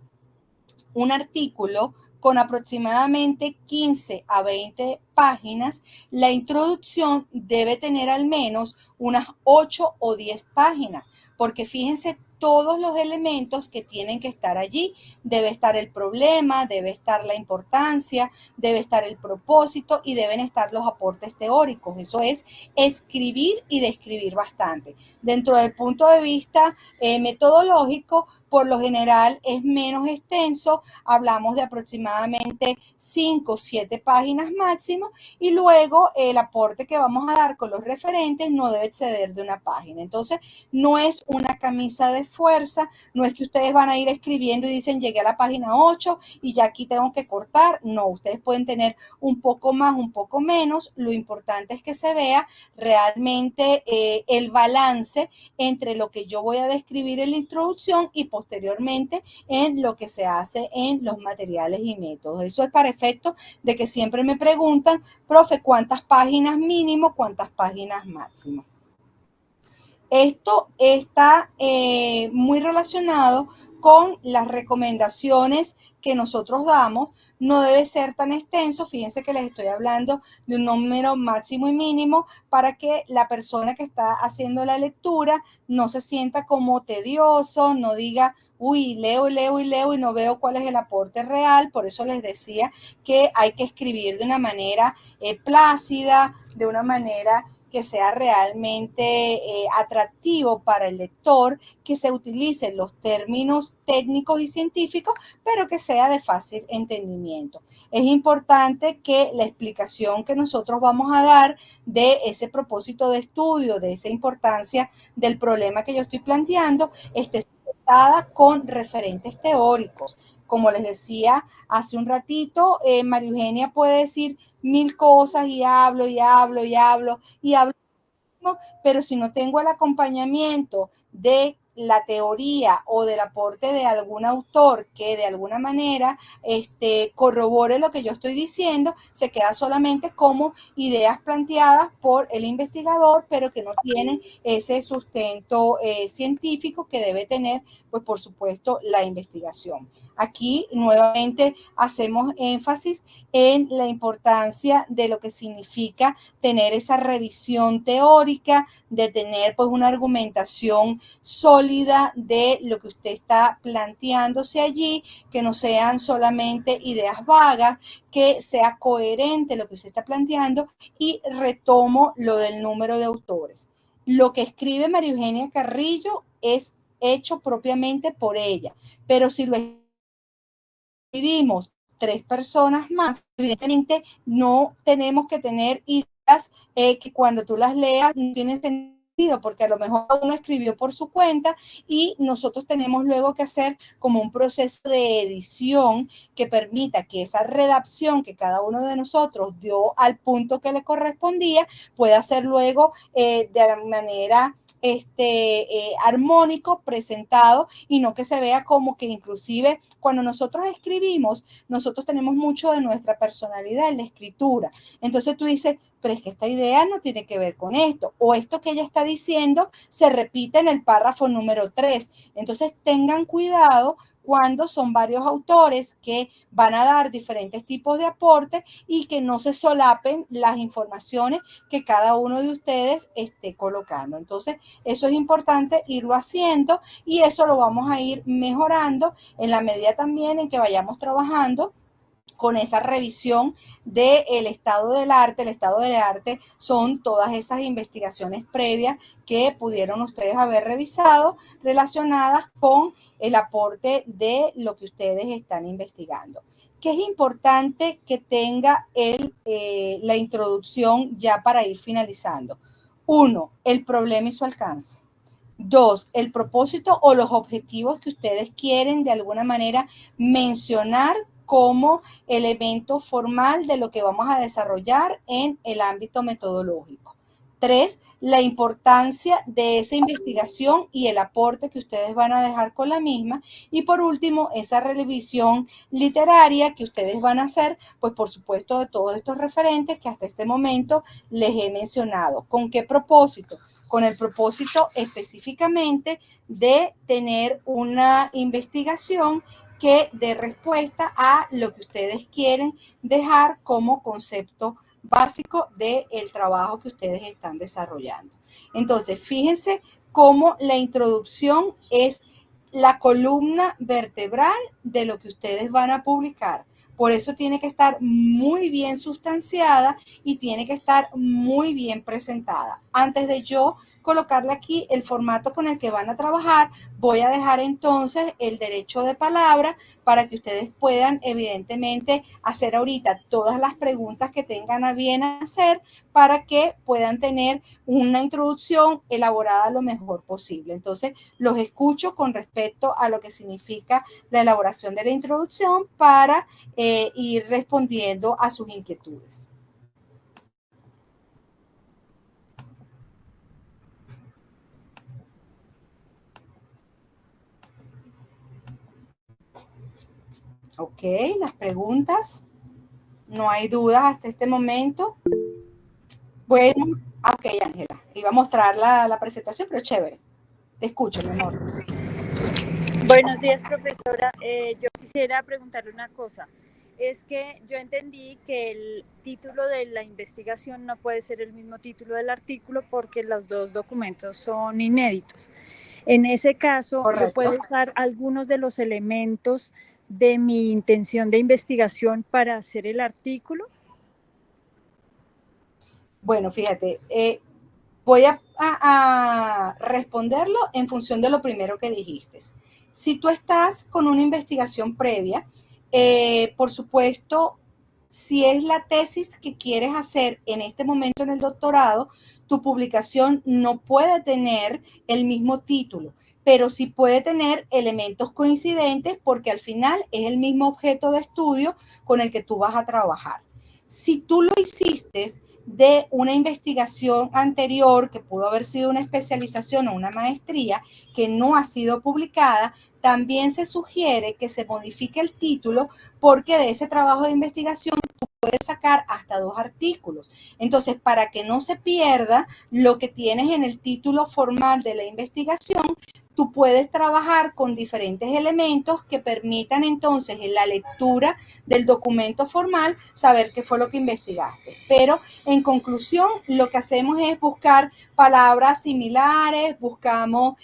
un artículo con aproximadamente 15 a 20 páginas, la introducción debe tener al menos unas 8 o 10 páginas, porque fíjense todos los elementos que tienen que estar allí. Debe estar el problema, debe estar la importancia, debe estar el propósito y deben estar los aportes teóricos. Eso es escribir y describir bastante. Dentro del punto de vista metodológico, por lo general es menos extenso, hablamos de aproximadamente 5 o 7 páginas máximo, y luego el aporte que vamos a dar con los referentes no debe exceder de una página. Entonces, no es una camisa de fuerza, no es que ustedes van a ir escribiendo y dicen llegué a la página 8 y ya aquí tengo que cortar. No, ustedes pueden tener un poco más, un poco menos. Lo importante es que se vea realmente el balance entre lo que yo voy a describir en la introducción y posteriormente en lo que se hace en los materiales y métodos. Eso es para efecto de que siempre me preguntan, profe, ¿cuántas páginas mínimo, cuántas páginas máximo? Esto está muy relacionado con las recomendaciones que nosotros damos. No debe ser tan extenso. Fíjense que les estoy hablando de un número máximo y mínimo para que la persona que está haciendo la lectura no se sienta como tedioso, no diga, uy, leo y no veo cuál es el aporte real. Por eso les decía que hay que escribir de una manera plácida, de una manera que sea realmente atractivo para el lector, que se utilicen los términos técnicos y científicos, pero que sea de fácil entendimiento. Es importante que la explicación que nosotros vamos a dar de ese propósito de estudio, de esa importancia del problema que yo estoy planteando, esté sustentada con referentes teóricos. Como les decía hace un ratito, María Eugenia puede decir 1000 cosas y hablo, pero si no tengo el acompañamiento de la teoría o del aporte de algún autor que de alguna manera corrobore lo que yo estoy diciendo, se queda solamente como ideas planteadas por el investigador, pero que no tienen ese sustento científico que debe tener, pues por supuesto, la investigación. Aquí nuevamente hacemos énfasis en la importancia de lo que significa tener esa revisión teórica, de tener pues una argumentación sólida de lo que usted está planteándose allí, que no sean solamente ideas vagas, que sea coherente lo que usted está planteando. Y retomo lo del número de autores. Lo que escribe María Eugenia Carrillo es hecho propiamente por ella, pero si lo escribimos 3 personas más, evidentemente no tenemos que tener ideas que cuando tú las leas no tienen sentido, porque a lo mejor uno escribió por su cuenta y nosotros tenemos luego que hacer como un proceso de edición que permita que esa redacción que cada uno de nosotros dio al punto que le correspondía pueda ser luego de la manera armónico presentado, y no que se vea como que inclusive cuando nosotros escribimos, nosotros tenemos mucho de nuestra personalidad en la escritura. Entonces tú dices, pero es que esta idea no tiene que ver con esto, o esto que ella está diciendo se repite en el párrafo número 3. Entonces tengan cuidado cuando son varios autores que van a dar diferentes tipos de aportes y que no se solapen las informaciones que cada uno de ustedes esté colocando. Entonces, eso es importante irlo haciendo, y eso lo vamos a ir mejorando en la medida también en que vayamos trabajando con esa revisión del estado del arte. El estado del arte son todas esas investigaciones previas que pudieron ustedes haber revisado relacionadas con el aporte de lo que ustedes están investigando. Que es importante que tenga la introducción ya para ir finalizando. 1, el problema y su alcance. 2, el propósito o los objetivos que ustedes quieren de alguna manera mencionar como elemento formal de lo que vamos a desarrollar en el ámbito metodológico. 3, la importancia de esa investigación y el aporte que ustedes van a dejar con la misma. Y por último, esa revisión literaria que ustedes van a hacer, pues por supuesto, de todos estos referentes que hasta este momento les he mencionado. ¿Con qué propósito? Con el propósito específicamente de tener una investigación que dé respuesta a lo que ustedes quieren dejar como concepto básico del trabajo que ustedes están desarrollando. Entonces, fíjense cómo la introducción es la columna vertebral de lo que ustedes van a publicar. Por eso tiene que estar muy bien sustanciada y tiene que estar muy bien presentada. Antes de yo colocarle aquí el formato con el que van a trabajar, voy a dejar entonces el derecho de palabra para que ustedes puedan evidentemente hacer ahorita todas las preguntas que tengan a bien hacer, para que puedan tener una introducción elaborada lo mejor posible. Entonces, los escucho con respecto a lo que significa la elaboración de la introducción para ir respondiendo a sus inquietudes. Ok, las preguntas. No hay dudas hasta este momento. Bueno, ok, Ángela. Iba a mostrar la presentación, pero chévere. Te escucho, mi amor. Buenos días, profesora. Yo quisiera preguntarle una cosa. Es que yo entendí que el título de la investigación no puede ser el mismo título del artículo porque los dos documentos son inéditos. En ese caso, Correcto. yo puedo usar algunos de los elementos de mi intención de investigación para hacer el artículo. Bueno, fíjate, voy a responderlo en función de lo primero que dijiste. Si tú estás con una investigación previa, por supuesto, si es la tesis que quieres hacer en este momento en el doctorado, tu publicación no puede tener el mismo título, pero sí puede tener elementos coincidentes porque al final es el mismo objeto de estudio con el que tú vas a trabajar. Si tú lo hiciste de una investigación anterior, que pudo haber sido una especialización o una maestría, que no ha sido publicada, también se sugiere que se modifique el título, porque de ese trabajo de investigación tú puedes sacar hasta 2 artículos. Entonces, para que no se pierda lo que tienes en el título formal de la investigación, tú puedes trabajar con diferentes elementos que permitan entonces en la lectura del documento formal saber qué fue lo que investigaste. Pero en conclusión, lo que hacemos es buscar palabras similares, buscamos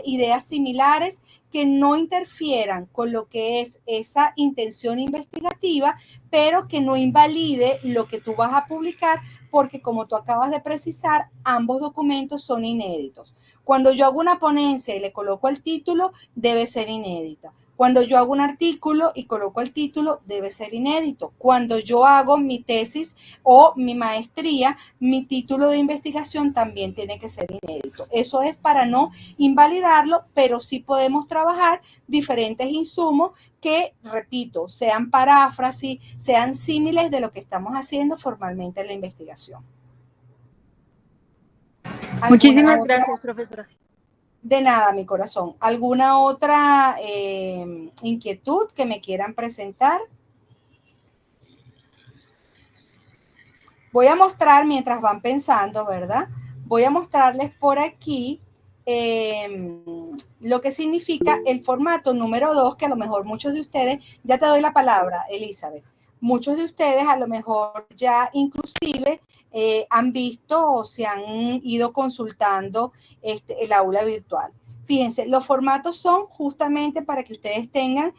ideas similares que no interfieran con lo que es esa intención investigativa, pero que no invalide lo que tú vas a publicar, porque como tú acabas de precisar, ambos documentos son inéditos. Cuando yo hago una ponencia y le coloco el título, debe ser inédita. Cuando yo hago un artículo y coloco el título, debe ser inédito. Cuando yo hago mi tesis o mi maestría, mi título de investigación también tiene que ser inédito. Eso es para no invalidarlo, pero sí podemos trabajar diferentes insumos que, repito, sean paráfrasis, sean símiles de lo que estamos haciendo formalmente en la investigación. Muchísimas gracias, profesora. De nada, mi corazón. ¿Alguna otra inquietud que me quieran presentar? Voy a mostrar, mientras van pensando, ¿verdad? Voy a mostrarles por aquí lo que significa el formato número 2, que a lo mejor muchos de ustedes, ya te doy la palabra, Elizabeth, muchos de ustedes a lo mejor ya inclusive han visto o se han ido consultando el aula virtual. Fíjense, los formatos son justamente para que ustedes tengan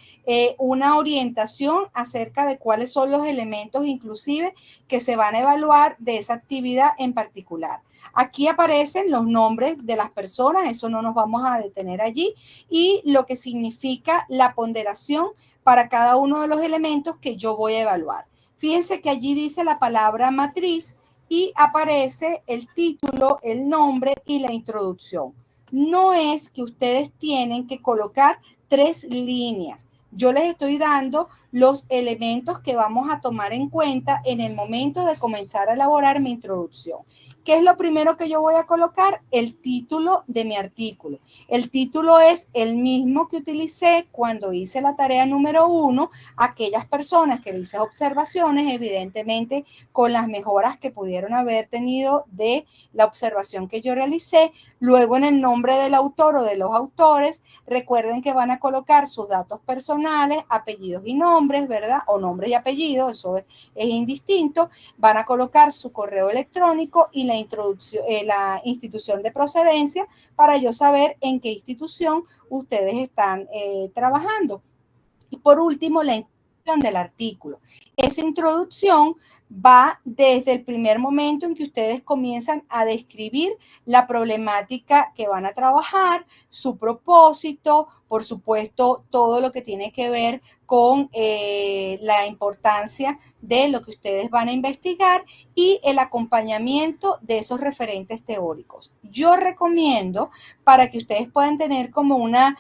una orientación acerca de cuáles son los elementos inclusive que se van a evaluar de esa actividad en particular. Aquí aparecen los nombres de las personas, eso no nos vamos a detener allí, y lo que significa la ponderación para cada uno de los elementos que yo voy a evaluar. Fíjense que allí dice la palabra matriz y aparece el título, el nombre y la introducción. No es que ustedes tienen que colocar 3 líneas. Yo les estoy dando los elementos que vamos a tomar en cuenta en el momento de comenzar a elaborar mi introducción. ¿Qué es lo primero que yo voy a colocar? El título de mi artículo. El título es el mismo que utilicé cuando hice la tarea número 1. Aquellas personas que hice observaciones, evidentemente con las mejoras que pudieron haber tenido de la observación que yo realicé. Luego, en el nombre del autor o de los autores, recuerden que van a colocar sus datos personales, apellidos y nombres, ¿verdad? O nombres y apellidos, eso es indistinto. Van a colocar su correo electrónico y la introducción, la institución de procedencia, para yo saber en qué institución ustedes están trabajando. Y por último, la introducción del artículo. Esa introducción va desde el primer momento en que ustedes comienzan a describir la problemática que van a trabajar, su propósito, por supuesto, todo lo que tiene que ver con la importancia de lo que ustedes van a investigar y el acompañamiento de esos referentes teóricos. Yo recomiendo, para que ustedes puedan tener como una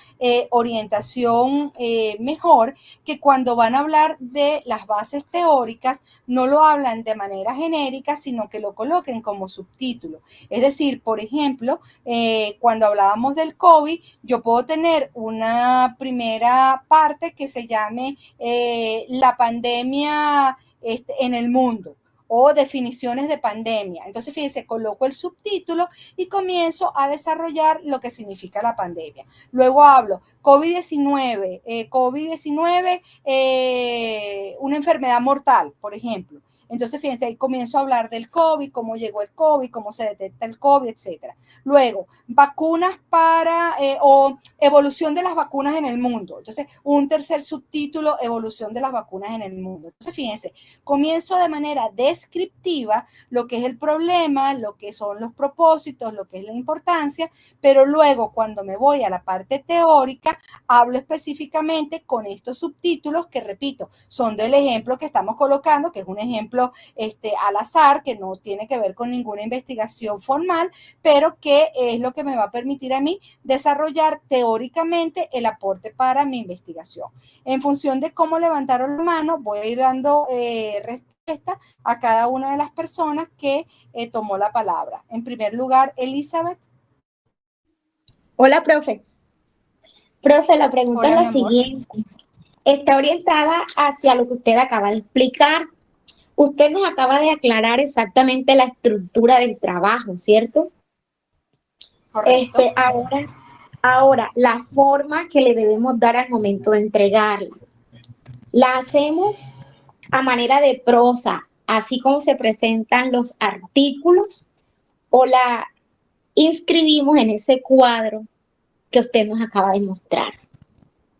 orientación mejor, que cuando van a hablar de las bases teóricas, no lo hablan de manera genérica, sino que lo coloquen como subtítulo. Es decir, por ejemplo, cuando hablábamos del COVID, yo puedo tener una primera parte que se llame la pandemia en el mundo, o definiciones de pandemia. Entonces, fíjense, coloco el subtítulo y comienzo a desarrollar lo que significa la pandemia. Luego hablo COVID-19, una enfermedad mortal, por ejemplo. Entonces, fíjense, ahí comienzo a hablar del COVID, cómo llegó el COVID, cómo se detecta el COVID, etcétera. Luego, vacunas para o evolución de las vacunas en el mundo. Entonces, un tercer subtítulo, evolución de las vacunas en el mundo. Entonces, fíjense, comienzo de manera descriptiva lo que es el problema, lo que son los propósitos, lo que es la importancia, pero luego cuando me voy a la parte teórica, hablo específicamente con estos subtítulos que, repito, son del ejemplo que estamos colocando, que es un ejemplo al azar, que no tiene que ver con ninguna investigación formal, pero que es lo que me va a permitir a mí desarrollar teóricamente el aporte para mi investigación. En función de cómo levantaron la mano, voy a ir dando respuesta a cada una de las personas que tomó la palabra. En primer lugar, Elizabeth. Hola, profe. Profe, la pregunta Hola, es la mi amor. siguiente. Está orientada hacia lo que usted acaba de explicar. Usted nos acaba de aclarar exactamente la estructura del trabajo, ¿cierto? Correcto. Ahora, la forma que le debemos dar al momento de entregarla. La hacemos a manera de prosa, así como se presentan los artículos, o la inscribimos en ese cuadro que usted nos acaba de mostrar.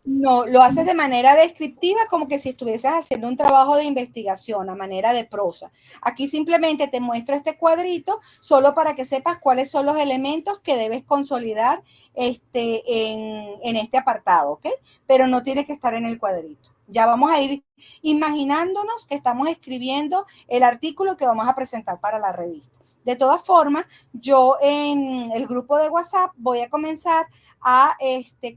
No, lo haces de manera descriptiva, como que si estuvieses haciendo un trabajo de investigación a manera de prosa. Aquí simplemente te muestro este cuadrito solo para que sepas cuáles son los elementos que debes consolidar en este apartado, ¿ok? Pero no tiene que estar en el cuadrito. Ya vamos a ir imaginándonos que estamos escribiendo el artículo que vamos a presentar para la revista. De todas formas, yo en el grupo de WhatsApp voy a comenzar a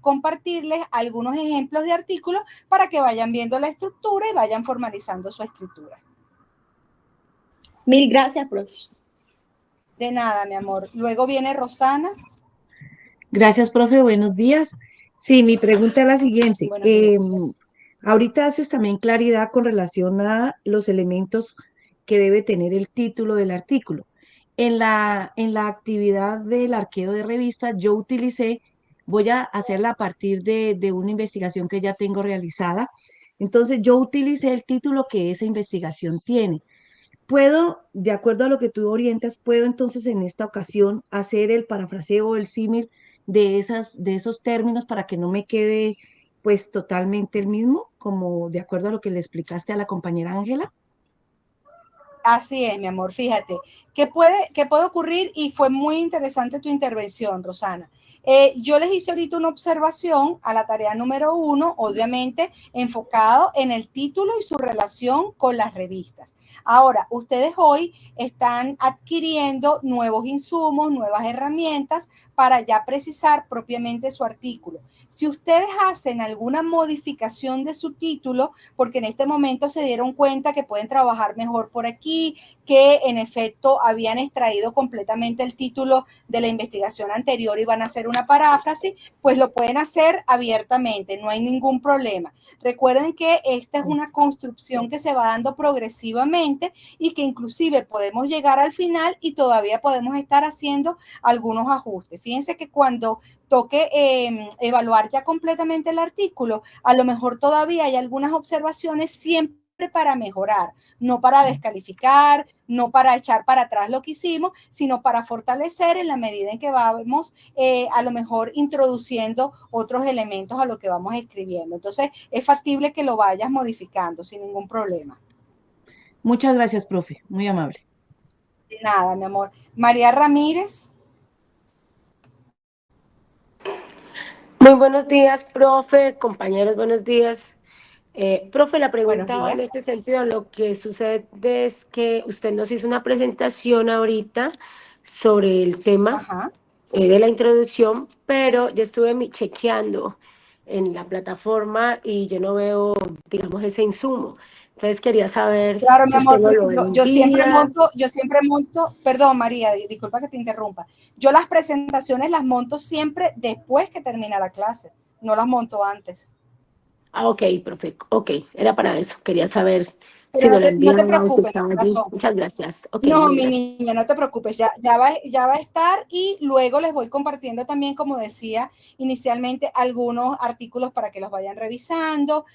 compartirles algunos ejemplos de artículos para que vayan viendo la estructura y vayan formalizando su escritura. Mil gracias, profe. De nada, mi amor. Luego viene Rosana. Gracias, profe. Buenos días. Sí, mi pregunta es la siguiente. Buenos días. Ahorita haces también claridad con relación a los elementos que debe tener el título del artículo. En la actividad del arqueo de revista, yo utilicé, voy a hacerla a partir de una investigación que ya tengo realizada. Entonces, yo utilicé el título que esa investigación tiene. Puedo, de acuerdo a lo que tú orientas, puedo entonces en esta ocasión hacer el parafraseo o el símil de esos términos para que no me quede pues totalmente el mismo, como de acuerdo a lo que le explicaste a la compañera Ángela. Así es, mi amor, fíjate, ¿qué puede ocurrir? Y fue muy interesante tu intervención, Rosana. Yo les hice ahorita una observación a la tarea número 1, obviamente enfocado en el título y su relación con las revistas. Ahora, ustedes hoy están adquiriendo nuevos insumos, nuevas herramientas para ya precisar propiamente su artículo. Si ustedes hacen alguna modificación de su título, porque en este momento se dieron cuenta que pueden trabajar mejor por aquí, que en efecto habían extraído completamente el título de la investigación anterior y van a hacer una paráfrasis, pues lo pueden hacer abiertamente, no hay ningún problema. Recuerden que esta es una construcción que se va dando progresivamente y que inclusive podemos llegar al final y todavía podemos estar haciendo algunos ajustes. Fíjense que cuando toque evaluar ya completamente el artículo, a lo mejor todavía hay algunas observaciones siempre para mejorar, no para descalificar, no para echar para atrás lo que hicimos, sino para fortalecer en la medida en que vamos a lo mejor introduciendo otros elementos a lo que vamos escribiendo. Entonces, es factible que lo vayas modificando sin ningún problema. Muchas gracias, profe. Muy amable. De nada, mi amor. María Ramírez. Muy buenos días, profe, compañeros, buenos días. Profe, la pregunta va en este sentido. Lo que sucede es que usted nos hizo una presentación ahorita sobre el tema de la introducción, pero yo estuve chequeando en la plataforma y yo no veo, digamos, ese insumo. Entonces quería saber Claro, mi si usted amor, no porque lo yo siempre envía. monto, perdón María, disculpa que te interrumpa. Yo las presentaciones las monto siempre después que termina la clase, no las monto antes. Ah, ok, profe, ok, era para eso. Quería saber si Pero no la no te enviaba o si preocupes, estaba allí. corazón. Muchas gracias. Ok, No, muy mi gracias. niña, no te preocupes, ya va a estar y luego les voy compartiendo también, como decía inicialmente, algunos artículos para que los vayan revisando.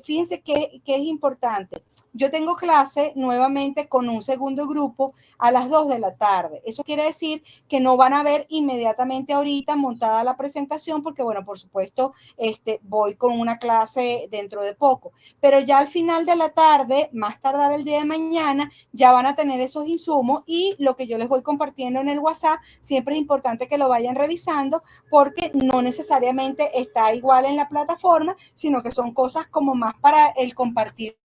Fíjense que es importante. Yo tengo clase nuevamente con un segundo grupo a las 2 de la tarde. Eso quiere decir que no van a ver inmediatamente ahorita montada la presentación porque, bueno, por supuesto, voy con una clase dentro de poco. Pero ya al final de la tarde, más tardar el día de mañana, ya van a tener esos insumos y lo que yo les voy compartiendo en el WhatsApp, siempre es importante que lo vayan revisando porque no necesariamente está igual en la plataforma, sino que son cosas como más para el compartir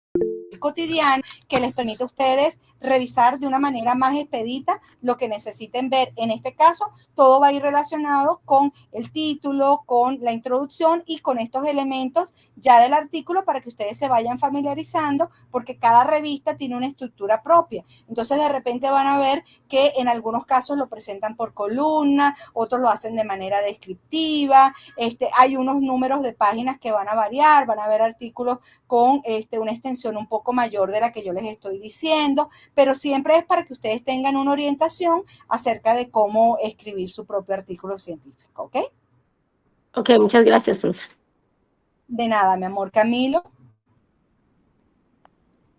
cotidiano que les permite a ustedes revisar de una manera más expedita lo que necesiten ver. En este caso, todo va a ir relacionado con el título, con la introducción y con estos elementos ya del artículo para que ustedes se vayan familiarizando, porque cada revista tiene una estructura propia. Entonces, de repente van a ver que en algunos casos lo presentan por columna, otros lo hacen de manera descriptiva, hay unos números de páginas que van a variar, van a haber artículos con una extensión un poco mayor de la que yo les estoy diciendo, pero siempre es para que ustedes tengan una orientación acerca de cómo escribir su propio artículo científico, ¿ok? Ok, muchas gracias, profe. De nada, mi amor. Camilo.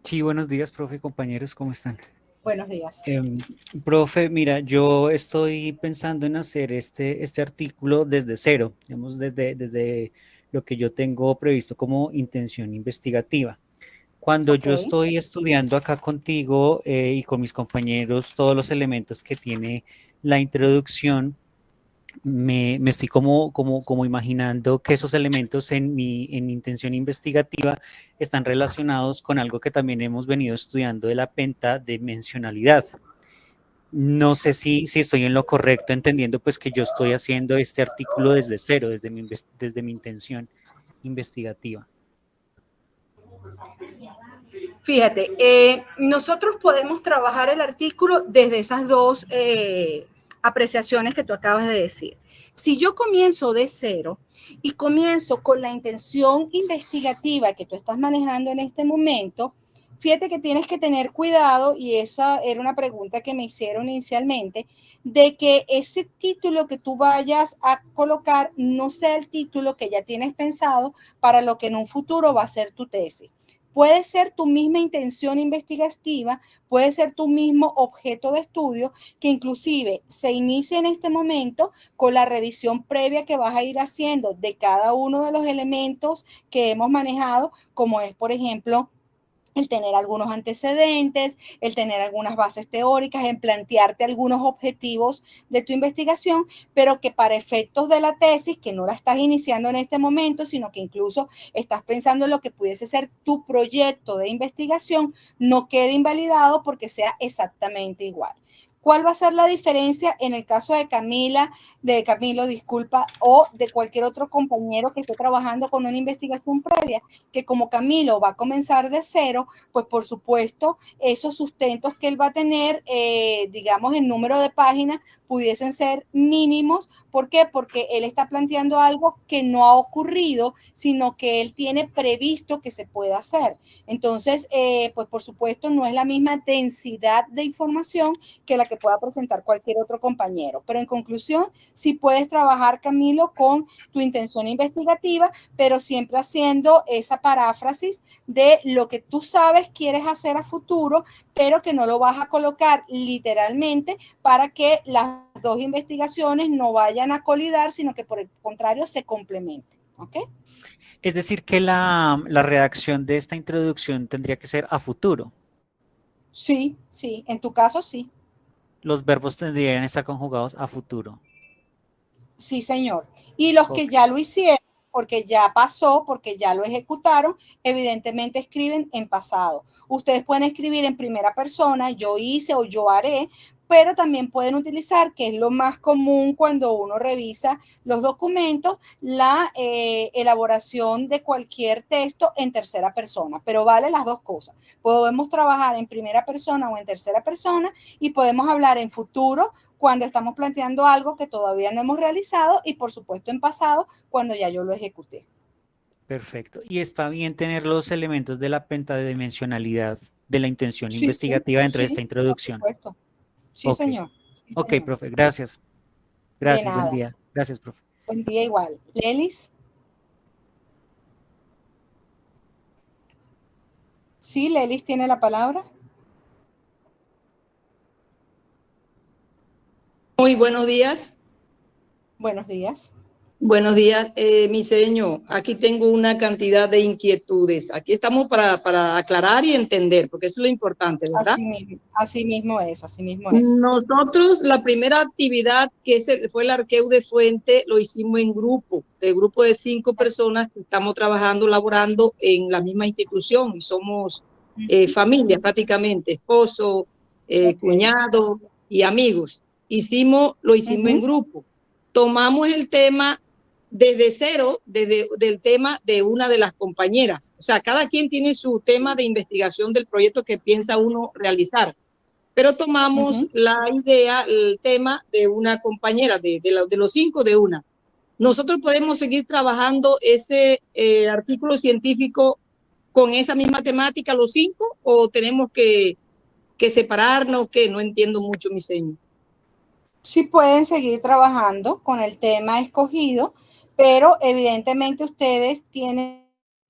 Sí, buenos días, profe, compañeros, ¿cómo están? Buenos días. Profe, mira, yo estoy pensando en hacer este artículo desde cero, digamos, desde lo que yo tengo previsto como intención investigativa. Cuando yo estoy estudiando acá contigo y con mis compañeros todos los elementos que tiene la introducción, me estoy como imaginando que esos elementos en mi intención investigativa están relacionados con algo que también hemos venido estudiando de la pentadimensionalidad. No sé si estoy en lo correcto, entendiendo pues que yo estoy haciendo este artículo desde cero, desde mi intención investigativa. Fíjate, nosotros podemos trabajar el artículo desde esas dos apreciaciones que tú acabas de decir. Si yo comienzo de cero y comienzo con la intención investigativa que tú estás manejando en este momento, fíjate que tienes que tener cuidado, y esa era una pregunta que me hicieron inicialmente, de que ese título que tú vayas a colocar no sea el título que ya tienes pensado para lo que en un futuro va a ser tu tesis. Puede ser tu misma intención investigativa, puede ser tu mismo objeto de estudio, que inclusive se inicie en este momento con la revisión previa que vas a ir haciendo de cada uno de los elementos que hemos manejado, como es, por ejemplo, el tener algunos antecedentes, el tener algunas bases teóricas, en plantearte algunos objetivos de tu investigación, pero que para efectos de la tesis, que no la estás iniciando en este momento, sino que incluso estás pensando en lo que pudiese ser tu proyecto de investigación, no quede invalidado porque sea exactamente igual. ¿Cuál va a ser la diferencia en el caso de Camilo, disculpa, o de cualquier otro compañero que esté trabajando con una investigación previa? Que como Camilo va a comenzar de cero, pues por supuesto, esos sustentos que él va a tener, digamos, en número de páginas, pudiesen ser mínimos. ¿Por qué? Porque él está planteando algo que no ha ocurrido, sino que él tiene previsto que se pueda hacer. Entonces, pues por supuesto, no es la misma densidad de información que la que pueda presentar cualquier otro compañero. Pero en conclusión, sí puedes trabajar, Camilo, con tu intención investigativa, pero siempre haciendo esa paráfrasis de lo que tú sabes quieres hacer a futuro, pero que no lo vas a colocar literalmente para que las dos investigaciones no vayan a colidar, sino que por el contrario se complementen. ¿Ok? Es decir, que la redacción de esta introducción tendría que ser a futuro. Sí, sí, en tu caso sí. Los verbos tendrían que estar conjugados a futuro. Sí, señor. Y los que ya lo hicieron, porque ya pasó, porque ya lo ejecutaron, evidentemente escriben en pasado. Ustedes pueden escribir en primera persona, yo hice o yo haré, pero también pueden utilizar, que es lo más común cuando uno revisa los documentos, la elaboración de cualquier texto en tercera persona, pero vale las dos cosas. Podemos trabajar en primera persona o en tercera persona y podemos hablar en futuro cuando estamos planteando algo que todavía no hemos realizado y por supuesto en pasado cuando ya yo lo ejecuté. Perfecto. Y está bien tener los elementos de la pentadimensionalidad de la intención Sí, investigativa dentro de esta sí, introducción. por supuesto. Sí, Ok. señor. Sí, Ok, señor. profe, gracias. De Gracias, buen nada. día. Gracias, profe. Buen día igual. Lelis. Sí, Lelis tiene la palabra. Muy buenos días. Buenos días. Buenos días, mi señor. Aquí tengo una cantidad de inquietudes. Aquí estamos para aclarar y entender, porque eso es lo importante, ¿verdad? Así mismo es, así mismo es. Nosotros, la primera actividad que fue el arqueo de fuente, lo hicimos en grupo, de grupo de 5 personas que estamos trabajando, laborando en la misma institución y somos familia prácticamente, esposo, cuñado y amigos. Lo hicimos en grupo. Tomamos el tema desde cero, desde el tema de una de las compañeras. O sea, cada quien tiene su tema de investigación del proyecto que piensa uno realizar. Pero tomamos la idea, el tema de una compañera, de los 5 de una. Nosotros podemos seguir trabajando ese artículo científico con esa misma temática, los 5, o tenemos que separarnos, que no entiendo mucho, mi señor. Sí pueden seguir trabajando con el tema escogido, pero evidentemente ustedes tienen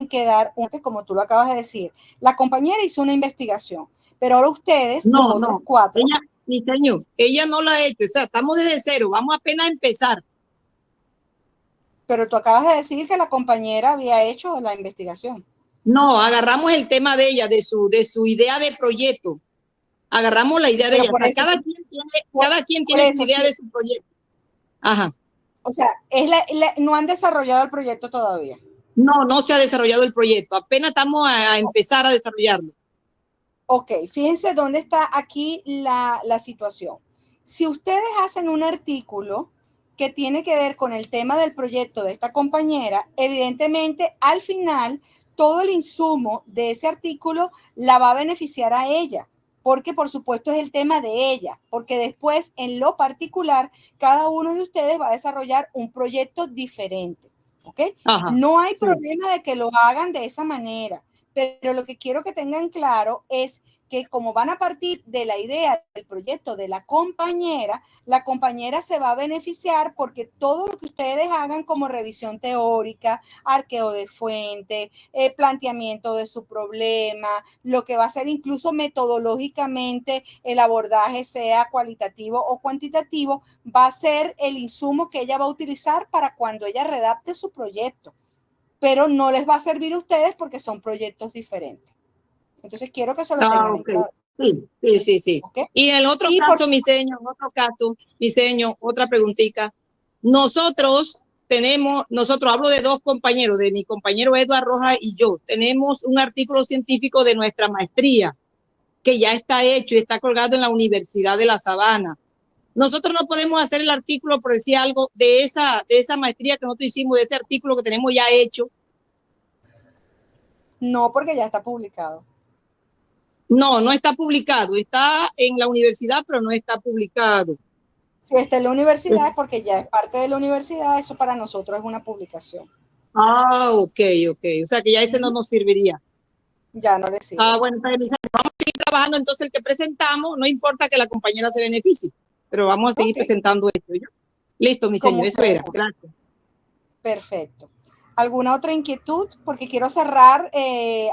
que dar, como tú lo acabas de decir, la compañera hizo una investigación, pero ahora ustedes, los otros 4. Mi señor, ella no la ha hecho, o sea, estamos desde cero, vamos apenas a empezar. Pero tú acabas de decir que la compañera había hecho la investigación. No, agarramos el tema de ella, de su idea de proyecto. Agarramos la idea de ella. O sea, cada quien tiene su idea de su proyecto. Ajá. O sea, no han desarrollado el proyecto todavía. No se ha desarrollado el proyecto. Apenas estamos a empezar a desarrollarlo. Ok, fíjense dónde está aquí la situación. Si ustedes hacen un artículo que tiene que ver con el tema del proyecto de esta compañera, evidentemente al final todo el insumo de ese artículo la va a beneficiar a ella, porque por supuesto es el tema de ella, porque después en lo particular cada uno de ustedes va a desarrollar un proyecto diferente, ¿ok? Ajá, no hay problema de que lo hagan de esa manera, pero lo que quiero que tengan claro es que como van a partir de la idea del proyecto de la compañera se va a beneficiar porque todo lo que ustedes hagan como revisión teórica, arqueo de fuente, planteamiento de su problema, lo que va a ser incluso metodológicamente el abordaje sea cualitativo o cuantitativo, va a ser el insumo que ella va a utilizar para cuando ella redacte su proyecto. Pero no les va a servir a ustedes porque son proyectos diferentes. Entonces quiero que eso lo tengan en claro. Sí. ¿Okay? Y en el otro caso, mi señor, otra preguntita. Nosotros hablo de 2 compañeros, de mi compañero Eduardo Rojas y yo, tenemos un artículo científico de nuestra maestría que ya está hecho y está colgado en la Universidad de La Sabana. Nosotros no podemos hacer el artículo, por decir algo, de esa maestría que nosotros hicimos, de ese artículo que tenemos ya hecho. No, porque ya está publicado. No está publicado. Está en la universidad, pero no está publicado. Si está en la universidad, es porque ya es parte de la universidad, eso para nosotros es una publicación. Ok. O sea que ya ese no nos serviría. Ya no le sirve. Bueno, vamos a seguir trabajando entonces el que presentamos, no importa que la compañera se beneficie, pero vamos a seguir presentando esto. ¿Ya? Listo, mi señor, eso era. Gracias. Perfecto. ¿Alguna otra inquietud? Porque quiero cerrar,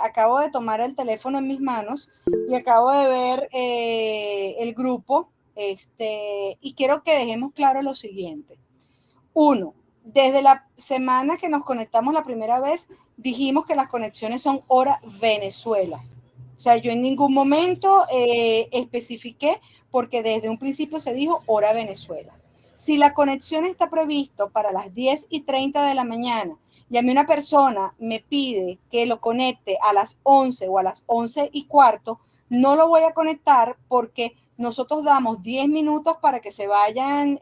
acabo de tomar el teléfono en mis manos y acabo de ver el grupo, y quiero que dejemos claro lo siguiente. 1, desde la semana que nos conectamos la primera vez, dijimos que las conexiones son hora Venezuela. O sea, yo en ningún momento especifiqué porque desde un principio se dijo hora Venezuela. Si la conexión está prevista para las 10:30 de la mañana y a mí una persona me pide que lo conecte a las 11 o a las 11:15, no lo voy a conectar porque nosotros damos 10 minutos para que se vayan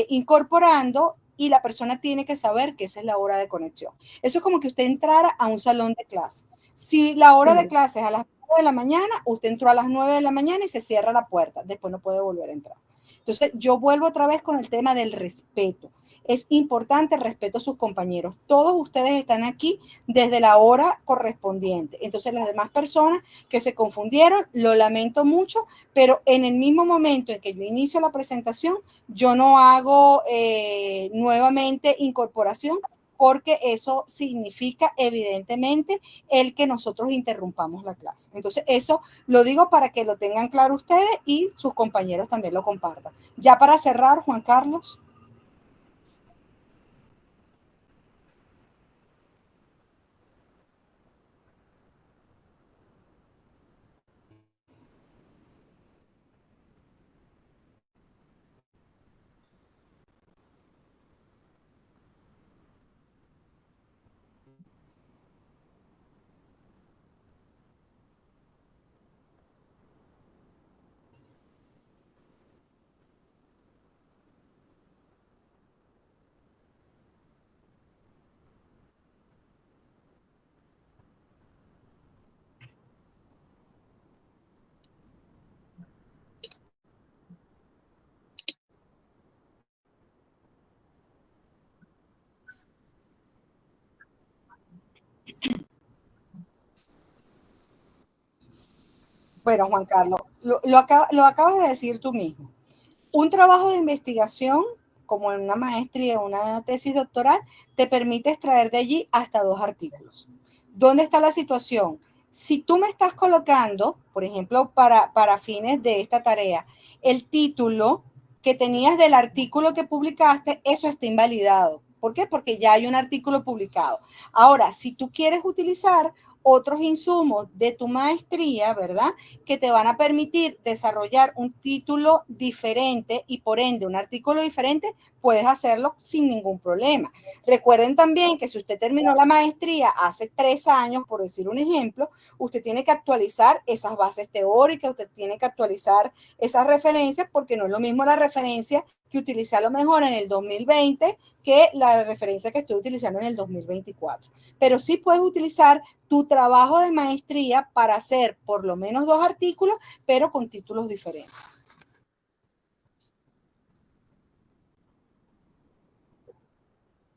incorporando y la persona tiene que saber que esa es la hora de conexión. Eso es como que usted entrara a un salón de clase. Si la hora de clase es a las 9 de la mañana, usted entró a las 9 de la mañana y se cierra la puerta. Después no puede volver a entrar. Entonces, yo vuelvo otra vez con el tema del respeto. Es importante el respeto a sus compañeros. Todos ustedes están aquí desde la hora correspondiente. Entonces, las demás personas que se confundieron, lo lamento mucho, pero en el mismo momento en que yo inicio la presentación, yo no hago nuevamente incorporación porque eso significa evidentemente el que nosotros interrumpamos la clase. Entonces, eso lo digo para que lo tengan claro ustedes y sus compañeros también lo compartan. Ya para cerrar, Juan Carlos. Bueno, Juan Carlos, lo acabas de decir tú mismo. Un trabajo de investigación, como en una maestría o una tesis doctoral, te permite extraer de allí hasta 2 artículos. ¿Dónde está la situación? Si tú me estás colocando, por ejemplo, para fines de esta tarea, el título que tenías del artículo que publicaste, eso está invalidado. ¿Por qué? Porque ya hay un artículo publicado. Ahora, si tú quieres utilizar otros insumos de tu maestría, ¿verdad? Que te van a permitir desarrollar un título diferente y por ende un artículo diferente, puedes hacerlo sin ningún problema. Recuerden también que si usted terminó la maestría hace 3 años, por decir un ejemplo, usted tiene que actualizar esas bases teóricas, usted tiene que actualizar esas referencias, porque no es lo mismo la referencia que utilicé a lo mejor en el 2020 que la referencia que estoy utilizando en el 2024. Pero sí puedes utilizar tu trabajo de maestría para hacer por lo menos 2 artículos, pero con títulos diferentes.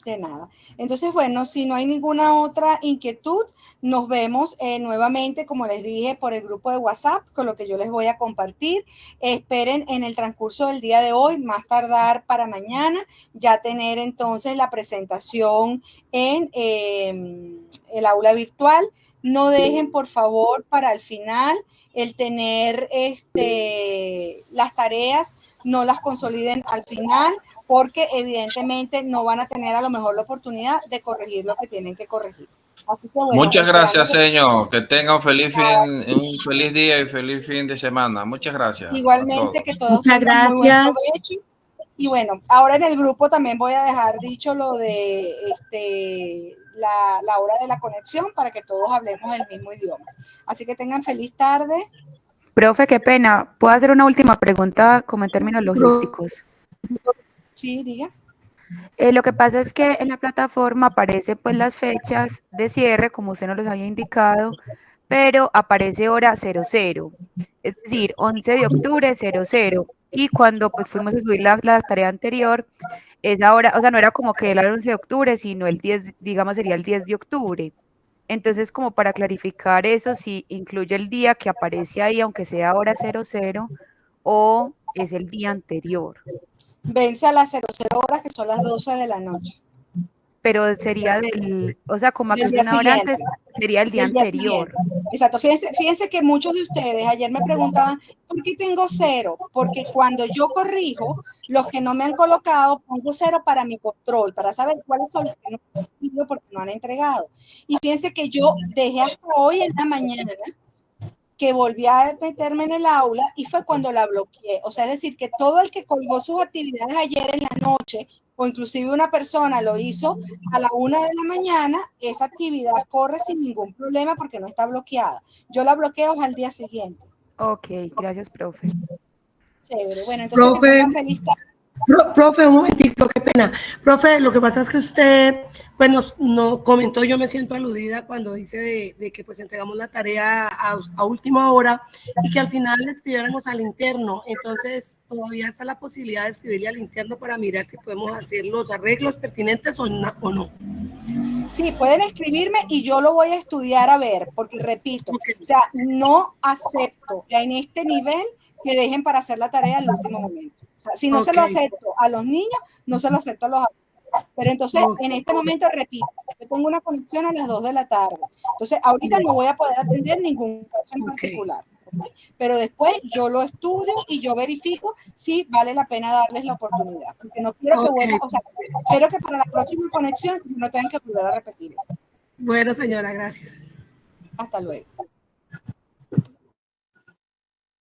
De nada. Entonces, bueno, si no hay ninguna otra inquietud, nos vemos nuevamente, como les dije, por el grupo de WhatsApp, con lo que yo les voy a compartir. Esperen en el transcurso del día de hoy, más tardar para mañana, ya tener entonces la presentación en el aula virtual. No dejen, por favor, para el final el tener las tareas, no las consoliden al final, porque evidentemente no van a tener a lo mejor la oportunidad de corregir lo que tienen que corregir. Así que bueno, muchas gracias, señor. Que tenga un feliz día y feliz fin de semana. Muchas gracias. Igualmente, que todos muchas tengan muy buen gracias. provecho. Y bueno, ahora en el grupo también voy a dejar dicho lo de la hora de la conexión para que todos hablemos el mismo idioma. Así que tengan feliz tarde. Profe, qué pena. ¿Puedo hacer una última pregunta como en términos logísticos? Sí, diga. Lo que pasa es que en la plataforma aparecen pues las fechas de cierre, como usted nos los había indicado, pero aparece hora 00, es decir, 11 de octubre 00. Y cuando pues fuimos a subir la tarea anterior, esa hora, o sea, no era como que era el 11 de octubre, sino el 10, digamos, sería el 10 de octubre. Entonces, como para clarificar eso, si incluye el día que aparece ahí, aunque sea hora 00, o es el día anterior. Vence a las 00 horas, que son las 12 de la noche. Pero sería o sea, como que es día una hora siguiente. antes, sería el día anterior. Exacto, fíjense que muchos de ustedes ayer me preguntaban, ¿por qué tengo 0? Porque cuando yo corrijo, los que no me han colocado, pongo 0 para mi control, para saber cuáles son los que no han recibido porque no han entregado. Y fíjense que yo dejé hasta hoy en la mañana que volví a meterme en el aula y fue cuando la bloqueé. O sea, es decir, que todo el que colgó sus actividades ayer en la noche, o inclusive una persona lo hizo a la 1 de la mañana, esa actividad corre sin ningún problema porque no está bloqueada. Yo la bloqueo al día siguiente. Ok, gracias, profe. Chévere. Bueno, entonces que tengan feliz tarde. Profe, un momentito, qué pena. Profe, lo que pasa es que usted, pues nos comentó, yo me siento aludida cuando dice de que pues entregamos la tarea a última hora y que al final le escribiéramos al interno. Entonces, todavía está la posibilidad de escribirle al interno para mirar si podemos hacer los arreglos pertinentes o no. Sí, pueden escribirme y yo lo voy a estudiar a ver, porque repito, o sea, no acepto en este nivel que dejen para hacer la tarea al último momento. O sea, si no se lo acepto a los niños, no se lo acepto a los adultos. Pero entonces, en este momento, repito, yo tengo una conexión a las 2 de la tarde. Entonces, ahorita no voy a poder atender ningún caso en particular. ¿Okay? Pero después yo lo estudio y yo verifico si vale la pena darles la oportunidad. Porque no quiero que vuelvan, o sea, quiero que para la próxima conexión no tengan que volver a repetirlo. Bueno, señora, gracias. Hasta luego.